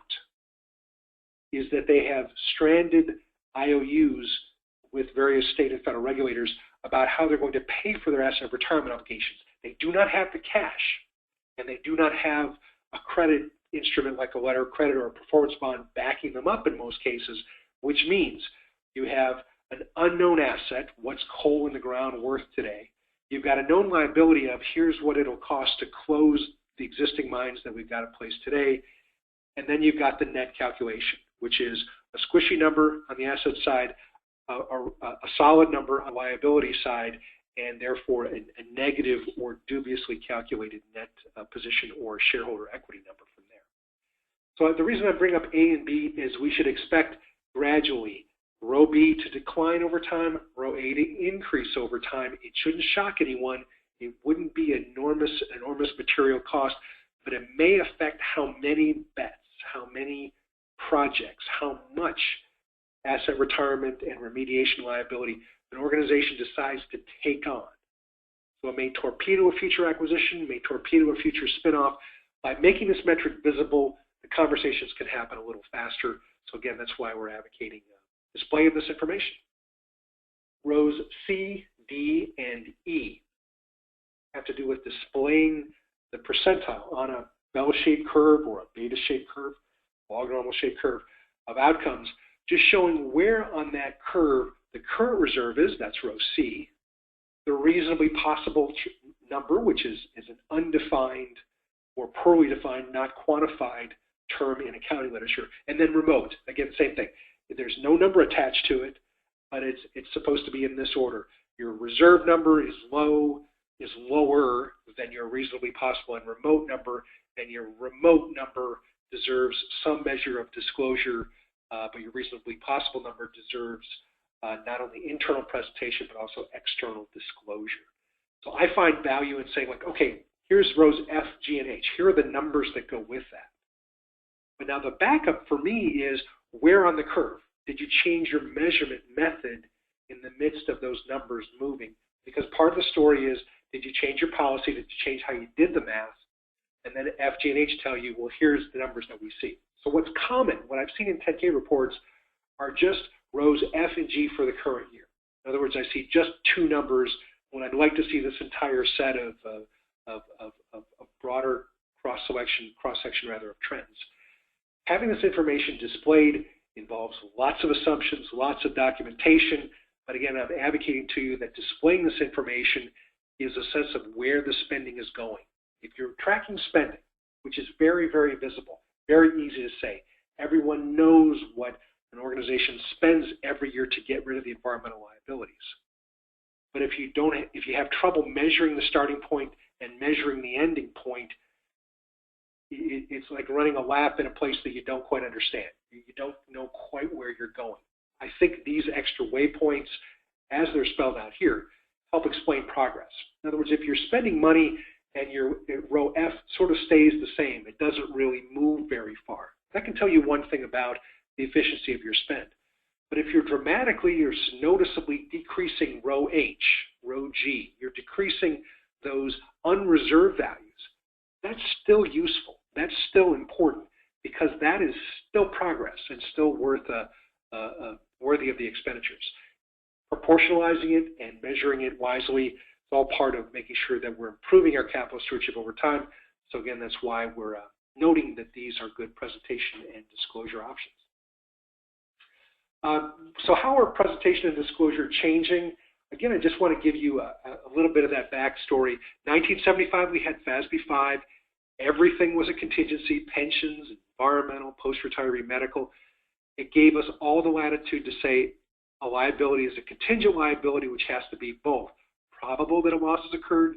is that they have stranded IOUs with various state and federal regulators about how they're going to pay for their asset retirement obligations. They do not have the cash, and they do not have a credit instrument like a letter of credit or a performance bond backing them up in most cases, which means you have an unknown asset, what's coal in the ground worth today. You've got a known liability of here's what it'll cost to close the existing mines that we've got in place today, and then you've got the net calculation, which is a squishy number on the asset side, a solid number on the liability side, and therefore a negative or dubiously calculated net position or shareholder equity number from there. So the reason I bring up A and B is we should expect gradually row B to decline over time, row A to increase over time. It shouldn't shock anyone. It wouldn't be enormous material cost, but it may affect how many bets, how many projects, how much asset retirement and remediation liability an organization decides to take on. So it may torpedo a future acquisition, may torpedo a future spinoff. By making this metric visible, the conversations can happen a little faster. So again, that's why we're advocating display of this information. Rows C, D, and E have to do with displaying the percentile on a bell-shaped curve or a beta-shaped curve, log-normal shaped curve of outcomes, just showing where on that curve the current reserve is, that's row C, the reasonably possible number, which is an undefined or poorly defined, not quantified term in accounting literature, and then remote, again, same thing. There's no number attached to it, but it's supposed to be in this order. Your reserve number is lower than your reasonably possible and remote number, and your remote number deserves some measure of disclosure, but your reasonably possible number deserves not only internal presentation, but also external disclosure. So I find value in saying, like, okay, here's rows F, G, and H. Here are the numbers that go with that. But now the backup for me is, where on the curve did you change your measurement method in the midst of those numbers moving? Because part of the story is, did you change your policy? Did you change how you did the math? And then F, G, and H tell you, well, here's the numbers that we see. So what's common, what I've seen in 10K reports, are just rows F and G for the current year. In other words, I see just 2 numbers when I'd like to see this entire set of broader cross-section rather of trends. Having this information displayed involves lots of assumptions, lots of documentation, but again, I'm advocating to you that displaying this information gives a sense of where the spending is going. If you're tracking spending, which is very, very visible, very easy to say, everyone knows what an organization spends every year to get rid of the environmental liabilities. But if you have trouble measuring the starting point and measuring the ending point, it's like running a lap in a place that you don't quite understand. You don't know quite where you're going. I think these extra waypoints, as they're spelled out here, help explain progress. In other words, if you're spending money and your row F sort of stays the same, it doesn't really move very far. That can tell you one thing about the efficiency of your spend. But if you're noticeably decreasing row H, row G, you're decreasing those unreserved values, that's still useful. That's still important because that is still progress and still worthy of the expenditures. Proportionalizing it and measuring it wisely is all part of making sure that we're improving our capital stewardship over time. So again, that's why we're noting that these are good presentation and disclosure options. So how are presentation and disclosure changing? Again, I just want to give you a little bit of that backstory. 1975, we had FASB 5. Everything was a contingency: pensions, environmental, post-retiree medical. It gave us all the latitude to say a liability is a contingent liability, which has to be both probable that a loss has occurred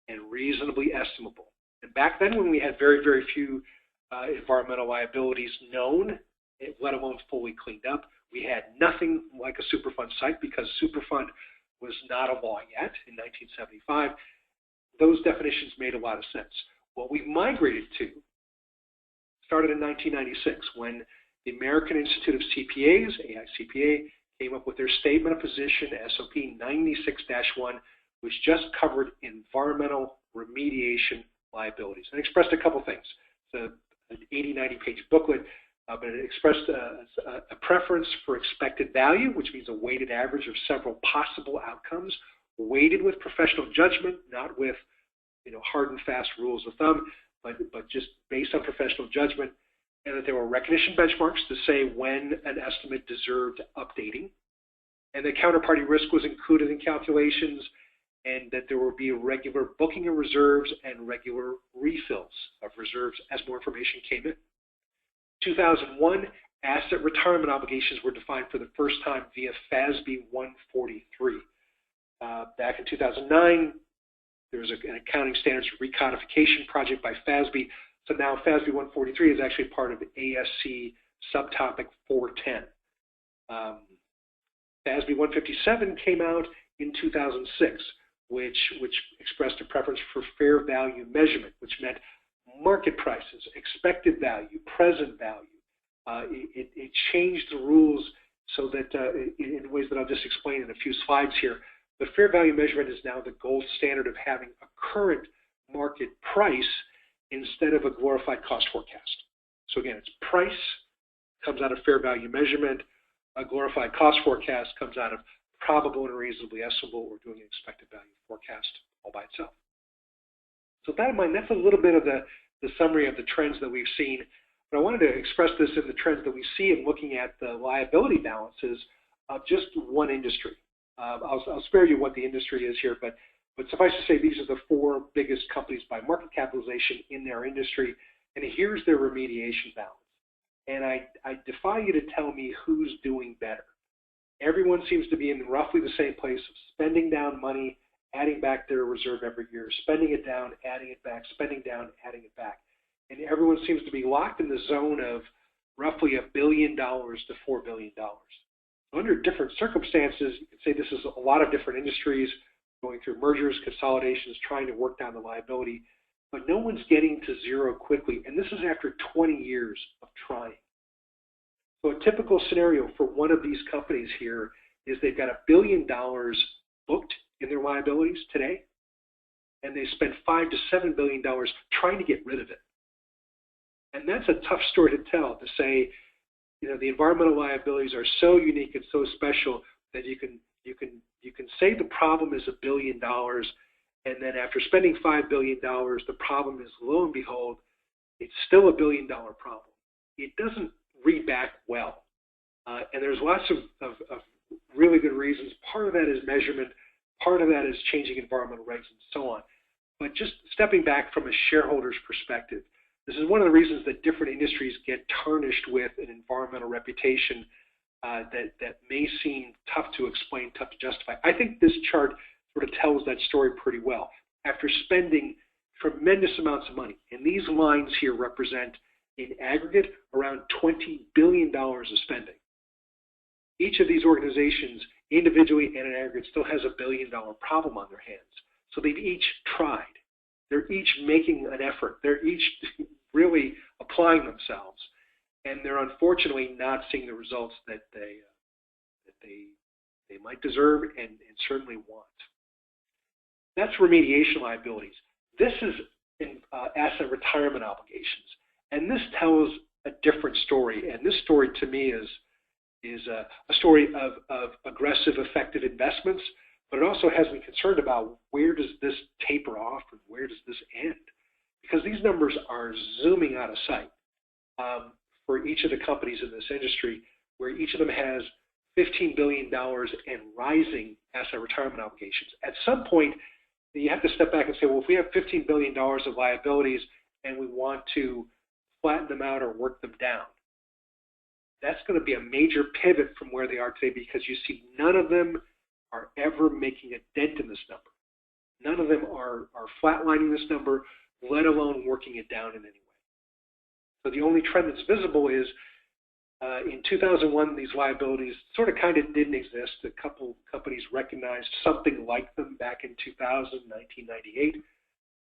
and reasonably estimable. And back then, when we had very, very few environmental liabilities known, let alone fully cleaned up, we had nothing like a Superfund site because Superfund was not a law yet in 1975. Those definitions made a lot of sense. What we migrated to started in 1996 when the American Institute of CPAs, AICPA, came up with their Statement of Position, SOP 96-1, which just covered environmental remediation liabilities and expressed a couple things. It's an 80, 90-page booklet, but it expressed a preference for expected value, which means a weighted average of several possible outcomes, weighted with professional judgment, not with hard and fast rules of thumb, but just based on professional judgment, and that there were recognition benchmarks to say when an estimate deserved updating, and that counterparty risk was included in calculations, and that there would be regular booking of reserves and regular refills of reserves as more information came in. 2001, asset retirement obligations were defined for the first time via FASB 143. Back in 2009, there was an accounting standards recodification project by FASB. So now FASB 143 is actually part of ASC subtopic 410. FASB 157 came out in 2006, which expressed a preference for fair value measurement, which meant market prices, expected value, present value. It changed the rules so that in ways that I'll just explain in a few slides here. But fair value measurement is now the gold standard of having a current market price instead of a glorified cost forecast. So again, it's price comes out of fair value measurement. A glorified cost forecast comes out of probable and reasonably estimable, or doing an expected value forecast all by itself. So with that in mind, that's a little bit of the summary of the trends that we've seen. But I wanted to express this in the trends that we see in looking at the liability balances of just one industry. I'll spare you what the industry is here, but suffice to say these are the 4 biggest companies by market capitalization in their industry, and here's their remediation balance. And I defy you to tell me who's doing better. Everyone seems to be in roughly the same place of spending down money, adding back their reserve every year, spending it down, adding it back, spending down, adding it back. And everyone seems to be locked in the zone of roughly $1 billion to $4 billion. Under different circumstances, you could say this is a lot of different industries going through mergers, consolidations, trying to work down the liability, but no one's getting to zero quickly, and this is after 20 years of trying. So a typical scenario for one of these companies here is they've got $1 billion booked in their liabilities today, and they spent $5 to $7 billion trying to get rid of it. And that's a tough story to tell, to say, the environmental liabilities are so unique and so special that you can say the problem is $1 billion, and then after spending $5 billion, the problem is, lo and behold, it's still $1 billion problem. It doesn't read back well, and there's lots of really good reasons. Part of that is measurement, part of that is changing environmental regs and so on. But just stepping back from a shareholder's perspective, this is one of the reasons that different industries get tarnished with an environmental reputation that may seem tough to explain, tough to justify. I think this chart sort of tells that story pretty well. After spending tremendous amounts of money, and these lines here represent in aggregate around $20 billion of spending. Each of these organizations individually and in aggregate still has $1 billion problem on their hands. So they've each tried. They're each making an effort. They're each really applying themselves. And they're unfortunately not seeing the results that they might deserve and certainly want. That's remediation liabilities. This is in asset retirement obligations. And this tells a different story. And this story to me is a story of aggressive, effective investments, but it also has me concerned about where does this taper off and where does this end? Because these numbers are zooming out of sight for each of the companies in this industry, where each of them has $15 billion and rising asset retirement obligations. At some point, you have to step back and say, well, if we have $15 billion of liabilities and we want to flatten them out or work them down, that's going to be a major pivot from where they are today, because you see none of them are ever making a dent in this number. None of them are flatlining this number, let alone working it down in any way. So the only trend that's visible is in 2001, these liabilities sort of kind of didn't exist. A couple companies recognized something like them back in 2000, 1998.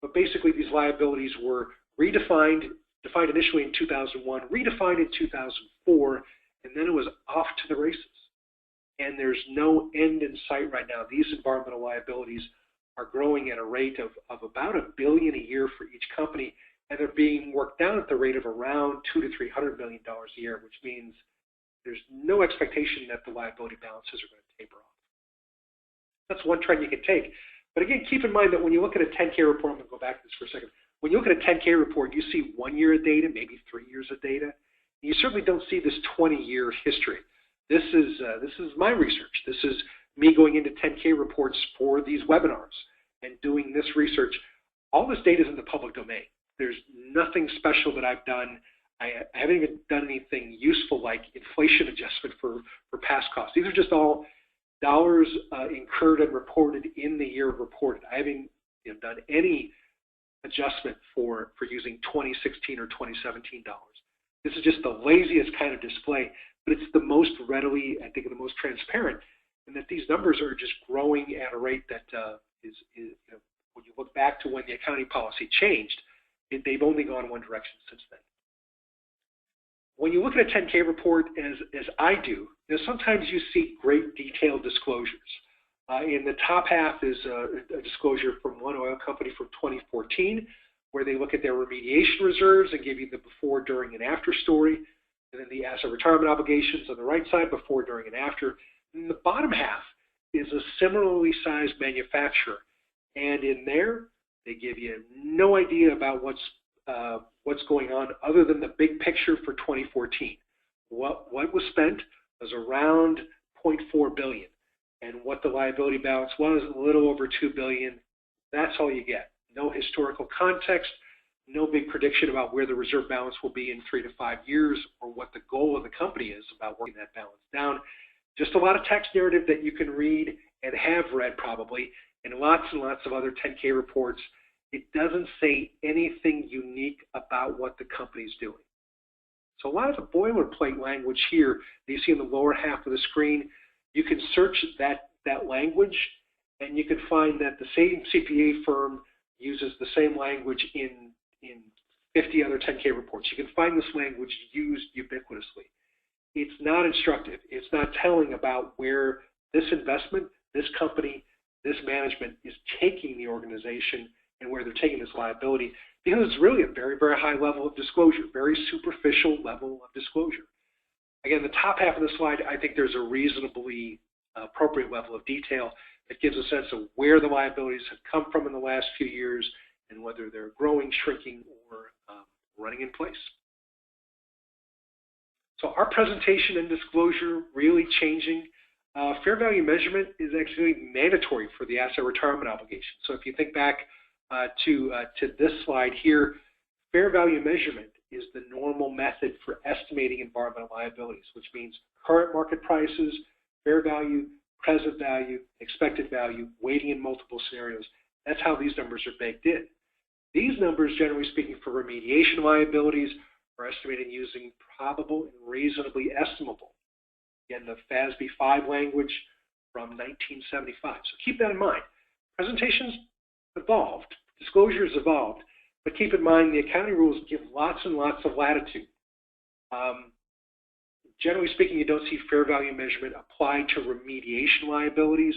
But basically, these liabilities were defined initially in 2001, redefined in 2004, and then it was off to the races. And there's no end in sight right now. These environmental liabilities are growing at a rate of about $1 billion a year for each company, and they're being worked down at the rate of around $200 to $300 million a year, which means there's no expectation that the liability balances are going to taper off. That's one trend you can take. But again, keep in mind that when you look at a 10K report, I'm going to go back to this for a second. When you look at a 10K report, you see 1 year of data, maybe 3 years of data. You certainly don't see this 20-year history. This is my research. This is me going into 10K reports for these webinars and doing this research. All this data is in the public domain. There's nothing special that I've done. I haven't even done anything useful like inflation adjustment for past costs. These are just all dollars incurred and reported in the year reported. I haven't done any adjustment for using 2016 or 2017 dollars. This is just the laziest kind of display, but it's the most readily, I think, the most transparent, and that these numbers are just growing at a rate that is when you look back to when the accounting policy changed, they've only gone one direction since then. When you look at a 10K report, as I do, sometimes you see great detailed disclosures. In the top half is a disclosure from one oil company from 2014, where they look at their remediation reserves and give you the before, during, and after story. And then the asset retirement obligations on the right side, before, during, and after. And the bottom half is a similarly sized manufacturer. And in there, they give you no idea about what's going on other than the big picture for 2014. What was spent was around $0.4 billion. And what the liability balance was, a little over $2 billion. That's all you get. No historical context, no big prediction about where the reserve balance will be in 3 to 5 years, or what the goal of the company is about working that balance down. Just a lot of text narrative that you can read and have read probably, and lots of other 10K reports. It doesn't say anything unique about what the company's doing. So a lot of the boilerplate language here that you see in the lower half of the screen, you can search that language, and you can find that the same CPA firm uses the same language in 50 other 10K reports. You can find this language used ubiquitously. It's not instructive. It's not telling about where this investment, this company, this management is taking the organization and where they're taking this liability, because it's really a very, very high level of disclosure, very superficial level of disclosure. Again, the top half of the slide, I think there's a reasonably appropriate level of detail that gives a sense of where the liabilities have come from in the last few years and whether they're growing, shrinking, or running in place. So our presentation and disclosure really changing. Fair value measurement is actually mandatory for the asset retirement obligation. So if you think back to this slide here, fair value measurement is the normal method for estimating environmental liabilities, which means current market prices, fair value, present value, expected value, weighting in multiple scenarios. That's how these numbers are baked in. These numbers, generally speaking, for remediation liabilities are estimated using probable and reasonably estimable. Again, the FASB 5 language from 1975. So keep that in mind. Presentations evolved, disclosures evolved, but keep in mind the accounting rules give lots and lots of latitude. Generally speaking, you don't see fair value measurement applied to remediation liabilities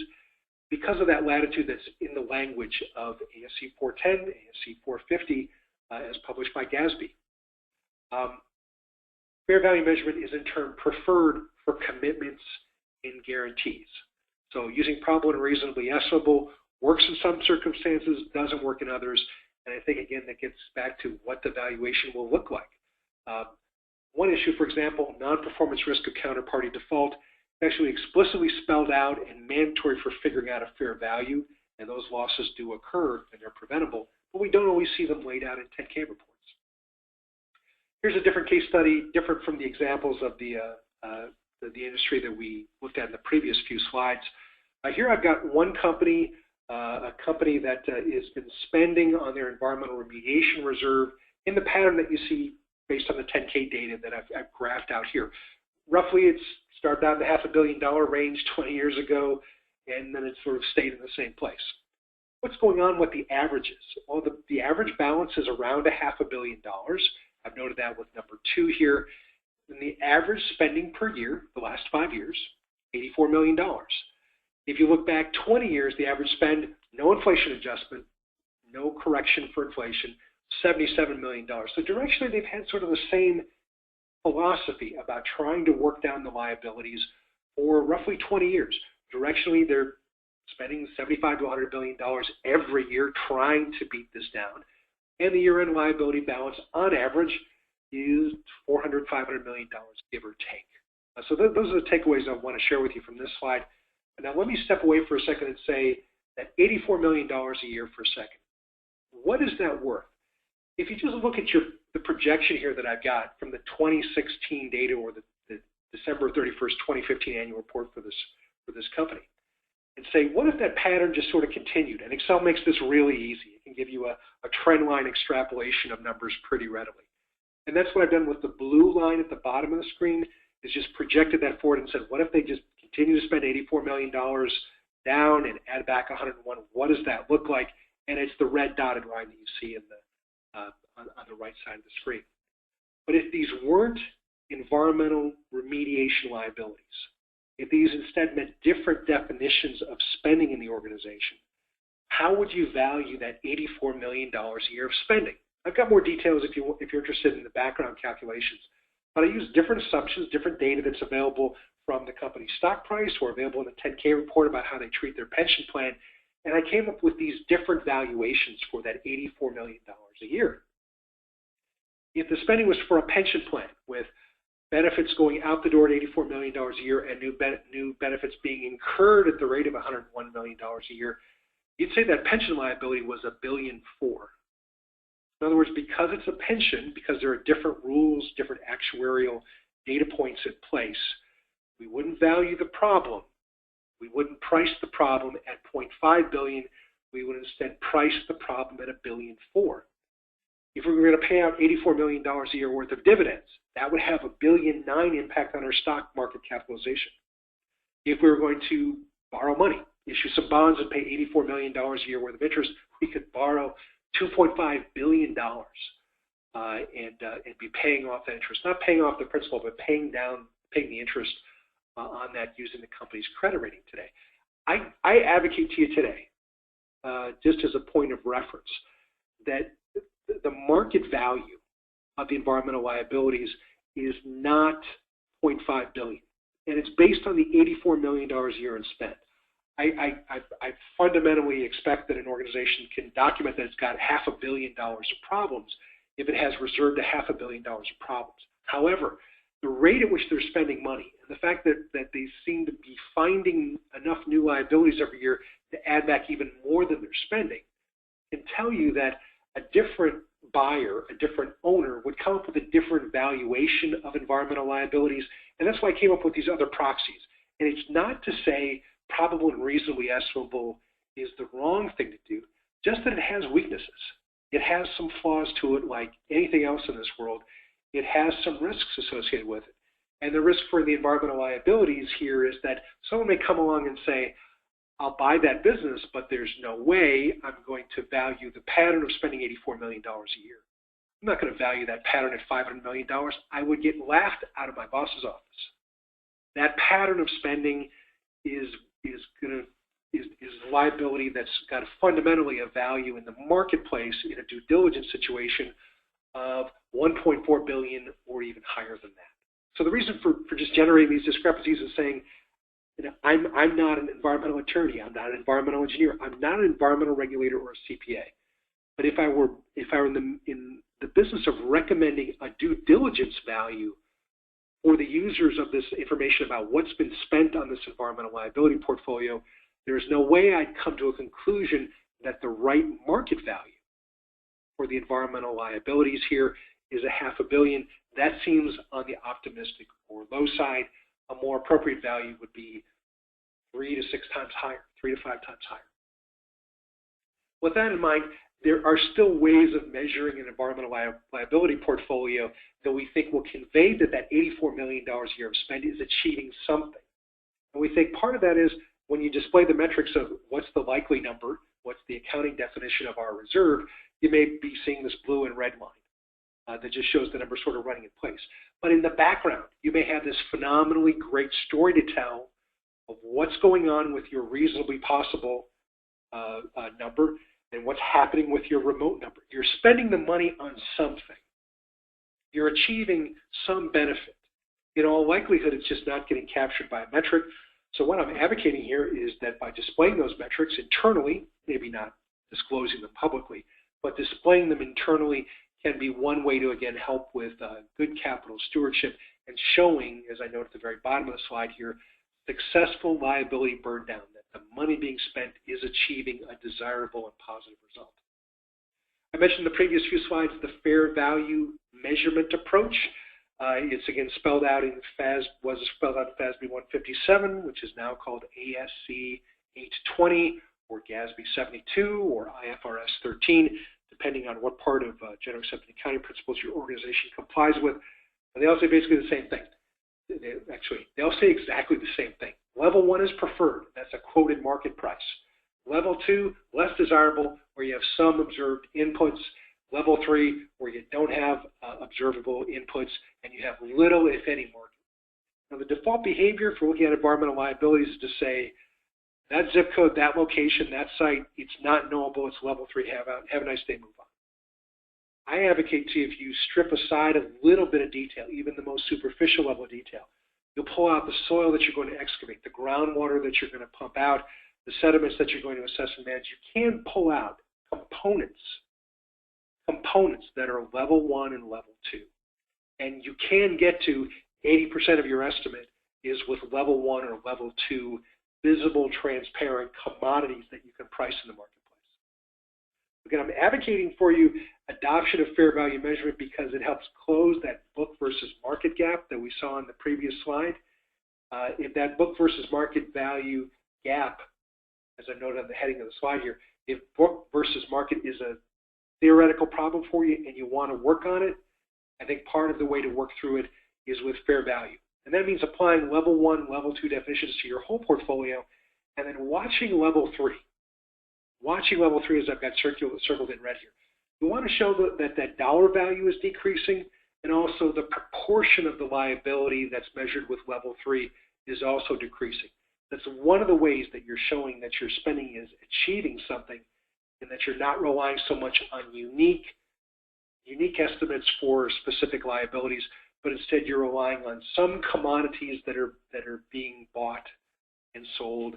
because of that latitude that's in the language of ASC 410, ASC 450, as published by GASB. Fair value measurement is in turn preferred for commitments and guarantees. So using probable and reasonably estimable works in some circumstances, doesn't work in others, and I think again that gets back to what the valuation will look like. One issue, for example, non-performance risk of counterparty default, actually explicitly spelled out and mandatory for figuring out a fair value, and those losses do occur and they're preventable, but we don't always see them laid out in 10K reports. Here's a different case study, different from the examples of the industry that we looked at in the previous few slides. Here I've got one company, a company that has been spending on their environmental remediation reserve in the pattern that you see based on the 10K data that I've graphed out here. Roughly, it's started out in the $500 million range 20 years ago, and then it's sort of stayed in the same place. What's going on with the averages? Well, the average balance is around $500 million. I've noted that with number 2 here. And the average spending per year, the last 5 years, $84 million. If you look back 20 years, the average spend, no inflation adjustment, no correction for inflation, $77 million. So directionally, they've had sort of the same philosophy about trying to work down the liabilities for roughly 20 years. Directionally, they're spending $75 to $100 billion every year trying to beat this down. And the year-end liability balance, on average, is $400, $500 million, give or take. So those are the takeaways I want to share with you from this slide. Now let me step away for a second and say that $84 million a year for a second. What is that worth? If you just look at the projection here that I've got from the 2016 data or the December 31st, 2015 annual report for this company, and say, what if that pattern just sort of continued? And Excel makes this really easy. It can give you a trend line extrapolation of numbers pretty readily. And that's what I've done with the blue line at the bottom of the screen, is just projected that forward and said, what if they just continue to spend $84 million down and add back 101? What does that look like? And it's the red dotted line that you see in on the right side of the screen. But if these weren't environmental remediation liabilities, if these instead meant different definitions of spending in the organization, how would you value that $84 million a year of spending? I've got more details if you're interested in the background calculations, but I use different assumptions, different data that's available from the company's stock price or available in the 10K report about how they treat their pension plan, and I came up with these different valuations for that $84 million a year. If the spending was for a pension plan with benefits going out the door at $84 million a year and new benefits being incurred at the rate of $101 million a year, you'd say that pension liability was $1.4 billion. In other words, because it's a pension, because there are different rules, different actuarial data points in place, we wouldn't value the problem. We wouldn't price the problem at $0.5 billion. We would instead price the problem at $1.4 billion. If we were going to pay out $84 million a year worth of dividends, that would have a $1.9 billion impact on our stock market capitalization. If we were going to borrow money, issue some bonds and pay $84 million a year worth of interest, we could borrow $2.5 billion and be paying off that interest. Not paying off the principal, but paying the interest on that using the company's credit rating today. I advocate to you today, just as a point of reference, that the market value of the environmental liabilities is not $0.5 billion, and it's based on the $84 million a year in spend. I fundamentally expect that an organization can document that it's got $500 million of problems if it has reserved $500 million of problems. However, the rate at which they're spending money and the fact that they seem to be finding enough new liabilities every year to add back even more than they're spending can tell you that a different buyer, a different owner would come come up with a different valuation of environmental liabilities, and that's why I came up with these other proxies. And it's not to say probable and reasonably estimable is the wrong thing to do, just that it has weaknesses. It has some flaws to it like anything else in this world. It has some risks associated with it. And the risk for the environmental liabilities here is that someone may come along and say, I'll buy that business, but there's no way I'm going to value the pattern of spending $84 million a year. I'm not going to value that pattern at $500 million. I would get laughed out of my boss's office. That pattern of spending is a liability that's got fundamentally a value in the marketplace in a due diligence situation of $1.4 billion or even higher than that. So the reason for just generating these discrepancies is saying, I'm not an environmental attorney, I'm not an environmental engineer, I'm not an environmental regulator or a CPA. But if I were in the business of recommending a due diligence value for the users of this information about what's been spent on this environmental liability portfolio, there's no way I'd come to a conclusion that the right market value for the environmental liabilities here is $500 million. That seems on the optimistic or low side. A more appropriate value would be 3 to 6 times higher, 3 to 5 times higher. With that in mind, there are still ways of measuring an environmental liability portfolio that we think will convey that $84 million a year of spend is achieving something. And we think part of that is when you display the metrics of what's the likely number, what's the accounting definition of our reserve, you may be seeing this blue and red line that just shows the number sort of running in place. But in the background, you may have this phenomenally great story to tell of what's going on with your reasonably possible number and what's happening with your remote number. You're spending the money on something. You're achieving some benefit. In all likelihood, it's just not getting captured by a metric. So what I'm advocating here is that by displaying those metrics internally, maybe not disclosing them publicly, but displaying them internally can be one way to, again, help with good capital stewardship and showing, as I note at the very bottom of the slide here, successful liability burn down, that the money being spent is achieving a desirable and positive result. I mentioned in the previous few slides the fair value measurement approach. It's again spelled out in FASB 157, which is now called ASC 820 or GASB 72 or IFRS 13, depending on what part of general accepted accounting principles your organization complies with. And they all say basically the same thing. They all say exactly the same thing. Level 1 is preferred. That's a quoted market price. Level 2, less desirable, where you have some observed inputs. Level 3, where you don't have observable inputs and you have little, if any, market. Now, the default behavior for looking at environmental liabilities is to say, that zip code, that location, that site, it's not knowable, it's level 3, have a nice day, move on. I advocate to you, if you strip aside a little bit of detail, even the most superficial level of detail, you'll pull out the soil that you're going to excavate, the groundwater that you're going to pump out, the sediments that you're going to assess and manage. You can pull out components that are level 1 and level 2. And you can get to 80% of your estimate is with level 1 or level 2 visible, transparent commodities that you can price in the marketplace. Again, I'm advocating for you adoption of fair value measurement because it helps close that book versus market gap that we saw in the previous slide. If that book versus market value gap, as I noted on the heading of the slide here, if book versus market is a theoretical problem for you and you want to work on it, I think part of the way to work through it is with fair value. And that means applying level 1, level 2 definitions to your whole portfolio and then watching level 3. Watching level 3 as I've got circled in red here. You want to show that dollar value is decreasing and also the proportion of the liability that's measured with level 3 is also decreasing. That's one of the ways that you're showing that your spending is achieving something and that you're not relying so much on unique estimates for specific liabilities, but instead you're relying on some commodities that are being bought and sold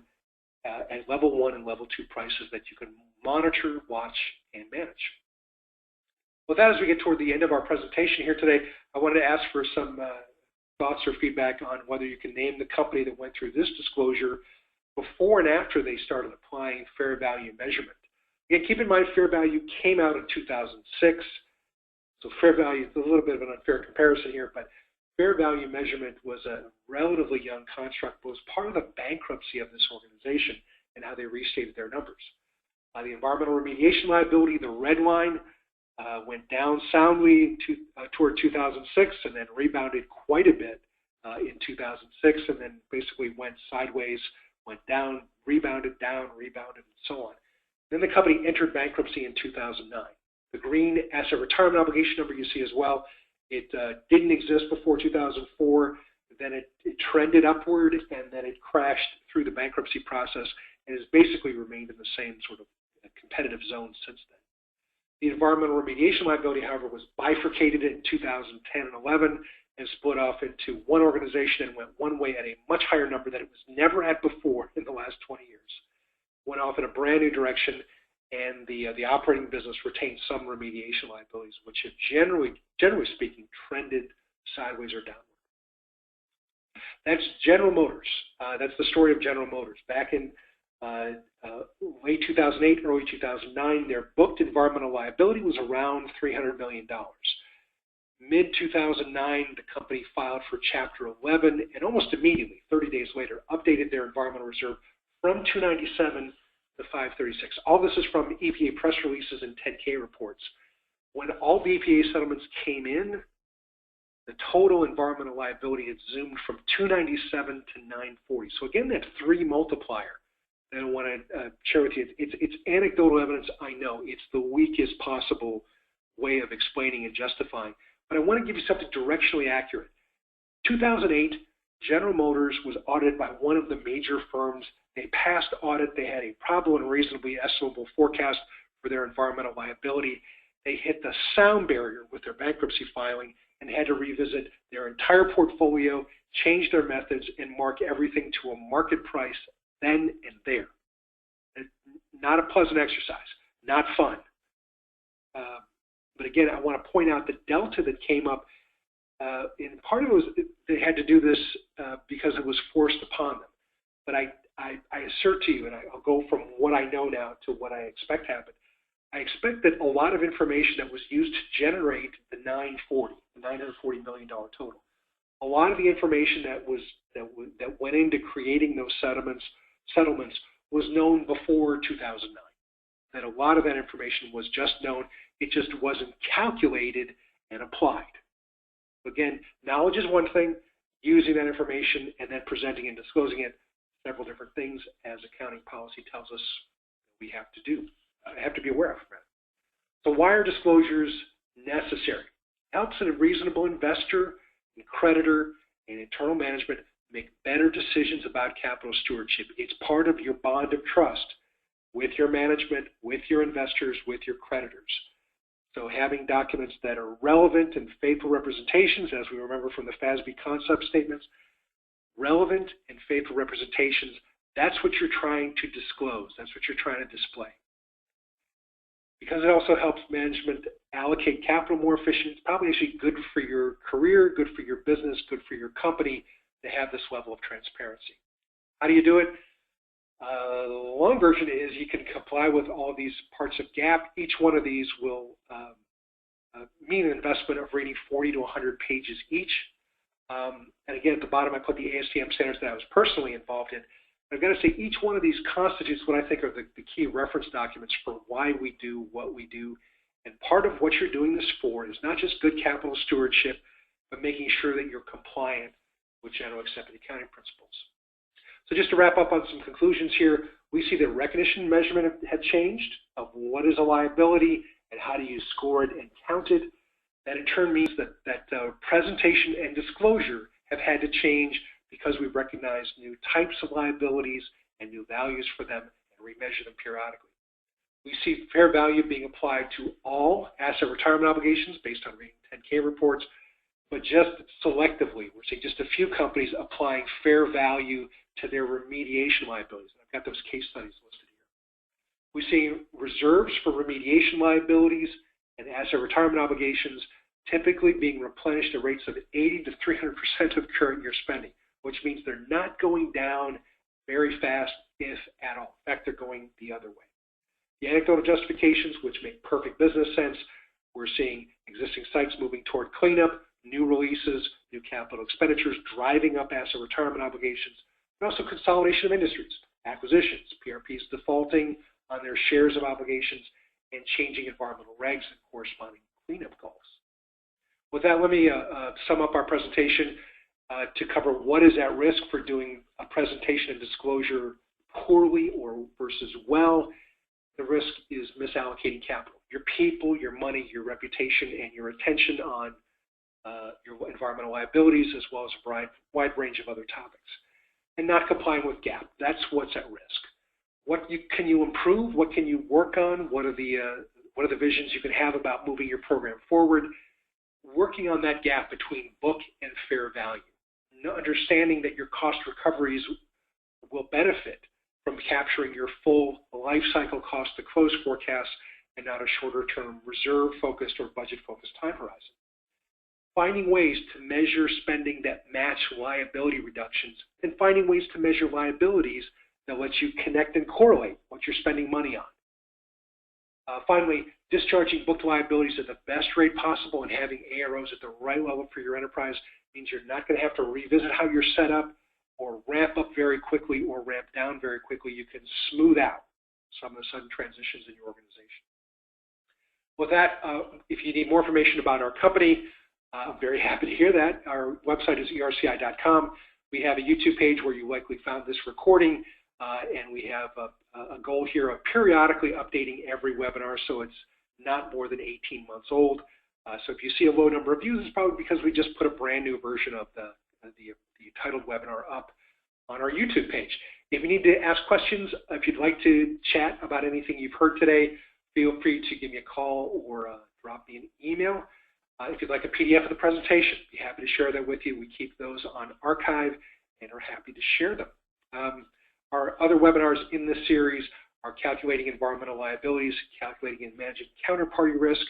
at level 1 and level 2 prices that you can monitor, watch, and manage. With that, as we get toward the end of our presentation here today, I wanted to ask for some thoughts or feedback on whether you can name the company that went through this disclosure before and after they started applying fair value measurement. Again, keep in mind fair value came out in 2006. So fair value is a little bit of an unfair comparison here, but fair value measurement was a relatively young construct, but was part of the bankruptcy of this organization and how they restated their numbers. The environmental remediation liability, the red line, went down soundly toward 2006 and then rebounded quite a bit in 2006 and then basically went sideways, went down, rebounded, and so on. Then the company entered bankruptcy in 2009. The green asset retirement obligation number you see as well, it didn't exist before 2004, then it trended upward, and then it crashed through the bankruptcy process and has basically remained in the same sort of competitive zone since then. The environmental remediation liability, however, was bifurcated in 2010 and 11 and split off into one organization and went one way at a much higher number that it was never at before in the last 20 years. Went off in a brand new direction, and the operating business retained some remediation liabilities, which have generally speaking, trended sideways or downward. That's General Motors. That's the story of General Motors. Back in late 2008, early 2009, their booked environmental liability was around $300 million. Mid-2009, the company filed for Chapter 11, and almost immediately, 30 days later, updated their environmental reserve from 297 to 536. All this is from EPA press releases and 10K reports. When all the EPA settlements came in, the total environmental liability had zoomed from 297 to 940. So again, that 3 multiplier that I want to share with you. It's anecdotal evidence, I know. It's the weakest possible way of explaining and justifying. But I want to give you something directionally accurate. 2008, General Motors was audited by one of the major firms. They passed audit. They had a probable and reasonably estimable forecast for their environmental liability. They hit the sound barrier with their bankruptcy filing and had to revisit their entire portfolio, change their methods, and mark everything to a market price then and there. Not a pleasant exercise, not fun. But again, I want to point out the delta that came up. In part of it was they had to do this because it was forced upon them. But I assert to you, and I'll go from what I know now to what I expect happened. I expect that a lot of information that was used to generate the $940 million total, a lot of the information that went into creating those settlements was known before 2009. That a lot of that information was just known, it just wasn't calculated and applied. Again, knowledge is one thing, using that information and then presenting and disclosing it, several different things as accounting policy tells us we have to do, have to be aware of. So why are disclosures necessary? Helps a reasonable investor and creditor and internal management make better decisions about capital stewardship. It's part of your bond of trust with your management, with your investors, with your creditors. So having documents that are relevant and faithful representations, as we remember from the FASB concept statements, relevant and faithful representations, that's what you're trying to disclose. That's what you're trying to display. Because it also helps management allocate capital more efficiently, it's probably actually good for your career, good for your business, good for your company to have this level of transparency. How do you do it? The long version is you can comply with all these parts of GAAP. Each one of these will mean an investment of reading 40 to 100 pages each. And again, at the bottom, I put the ASTM standards that I was personally involved in. I've got to say each one of these constitutes what I think are the key reference documents for why we do what we do. And part of what you're doing this for is not just good capital stewardship, but making sure that you're compliant with general accepted accounting principles. So just to wrap up on some conclusions here, we see that recognition measurement had changed of what is a liability and how do you score it and count it. That in turn means that presentation and disclosure have had to change because we've recognized new types of liabilities and new values for them and remeasure them periodically. We see fair value being applied to all asset retirement obligations based on reading 10K reports, but just selectively. We're seeing just a few companies applying fair value to their remediation liabilities. I've got those case studies listed here. We see reserves for remediation liabilities and asset retirement obligations typically being replenished at rates of 80 to 300% of current year spending, which means they're not going down very fast, if at all. In fact, they're going the other way. The anecdotal justifications, which make perfect business sense, We're seeing existing sites moving toward cleanup, new releases, new capital expenditures, driving up asset retirement obligations, and also consolidation of industries, acquisitions, PRPs defaulting on their shares of obligations, and changing environmental regs and corresponding cleanup goals. With that, let me sum up our presentation to cover what is at risk for doing a presentation and disclosure poorly or versus well. The risk is misallocating capital, your people, your money, your reputation, and your attention on your environmental liabilities, as well as a wide range of other topics. And not complying with GAAP. That's what's at risk. What can you improve? What can you work on? What are the visions you can have about moving your program forward? Working on that gap between book and fair value. Understanding that your cost recoveries will benefit from capturing your full life cycle cost to close forecast and not a shorter term reserve focused or budget focused time horizon. Finding ways to measure spending that match liability reductions, and finding ways to measure liabilities that let you connect and correlate what you're spending money on. Finally, discharging booked liabilities at the best rate possible and having AROs at the right level for your enterprise means you're not going to have to revisit how you're set up or ramp up very quickly or ramp down very quickly. You can smooth out some of the sudden transitions in your organization. With that, if you need more information about our company, I'm very happy to hear that. Our website is ERCI.com. We have a YouTube page where you likely found this recording, and we have a goal here of periodically updating every webinar, so it's not more than 18 months old. So if you see a low number of views, it's probably because we just put a brand new version of the titled webinar up on our YouTube page. If you need to ask questions, if you'd like to chat about anything you've heard today, feel free to give me a call or drop me an email. If you'd like a PDF of the presentation, I'd be happy to share that with you. We keep those on archive and are happy to share them. Our other webinars in this series are calculating environmental liabilities, calculating and managing counterparty risk,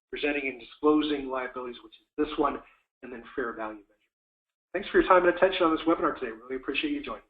presenting and disclosing liabilities, which is this one, and then fair value measure. Thanks for your time and attention on this webinar today. Really appreciate you joining.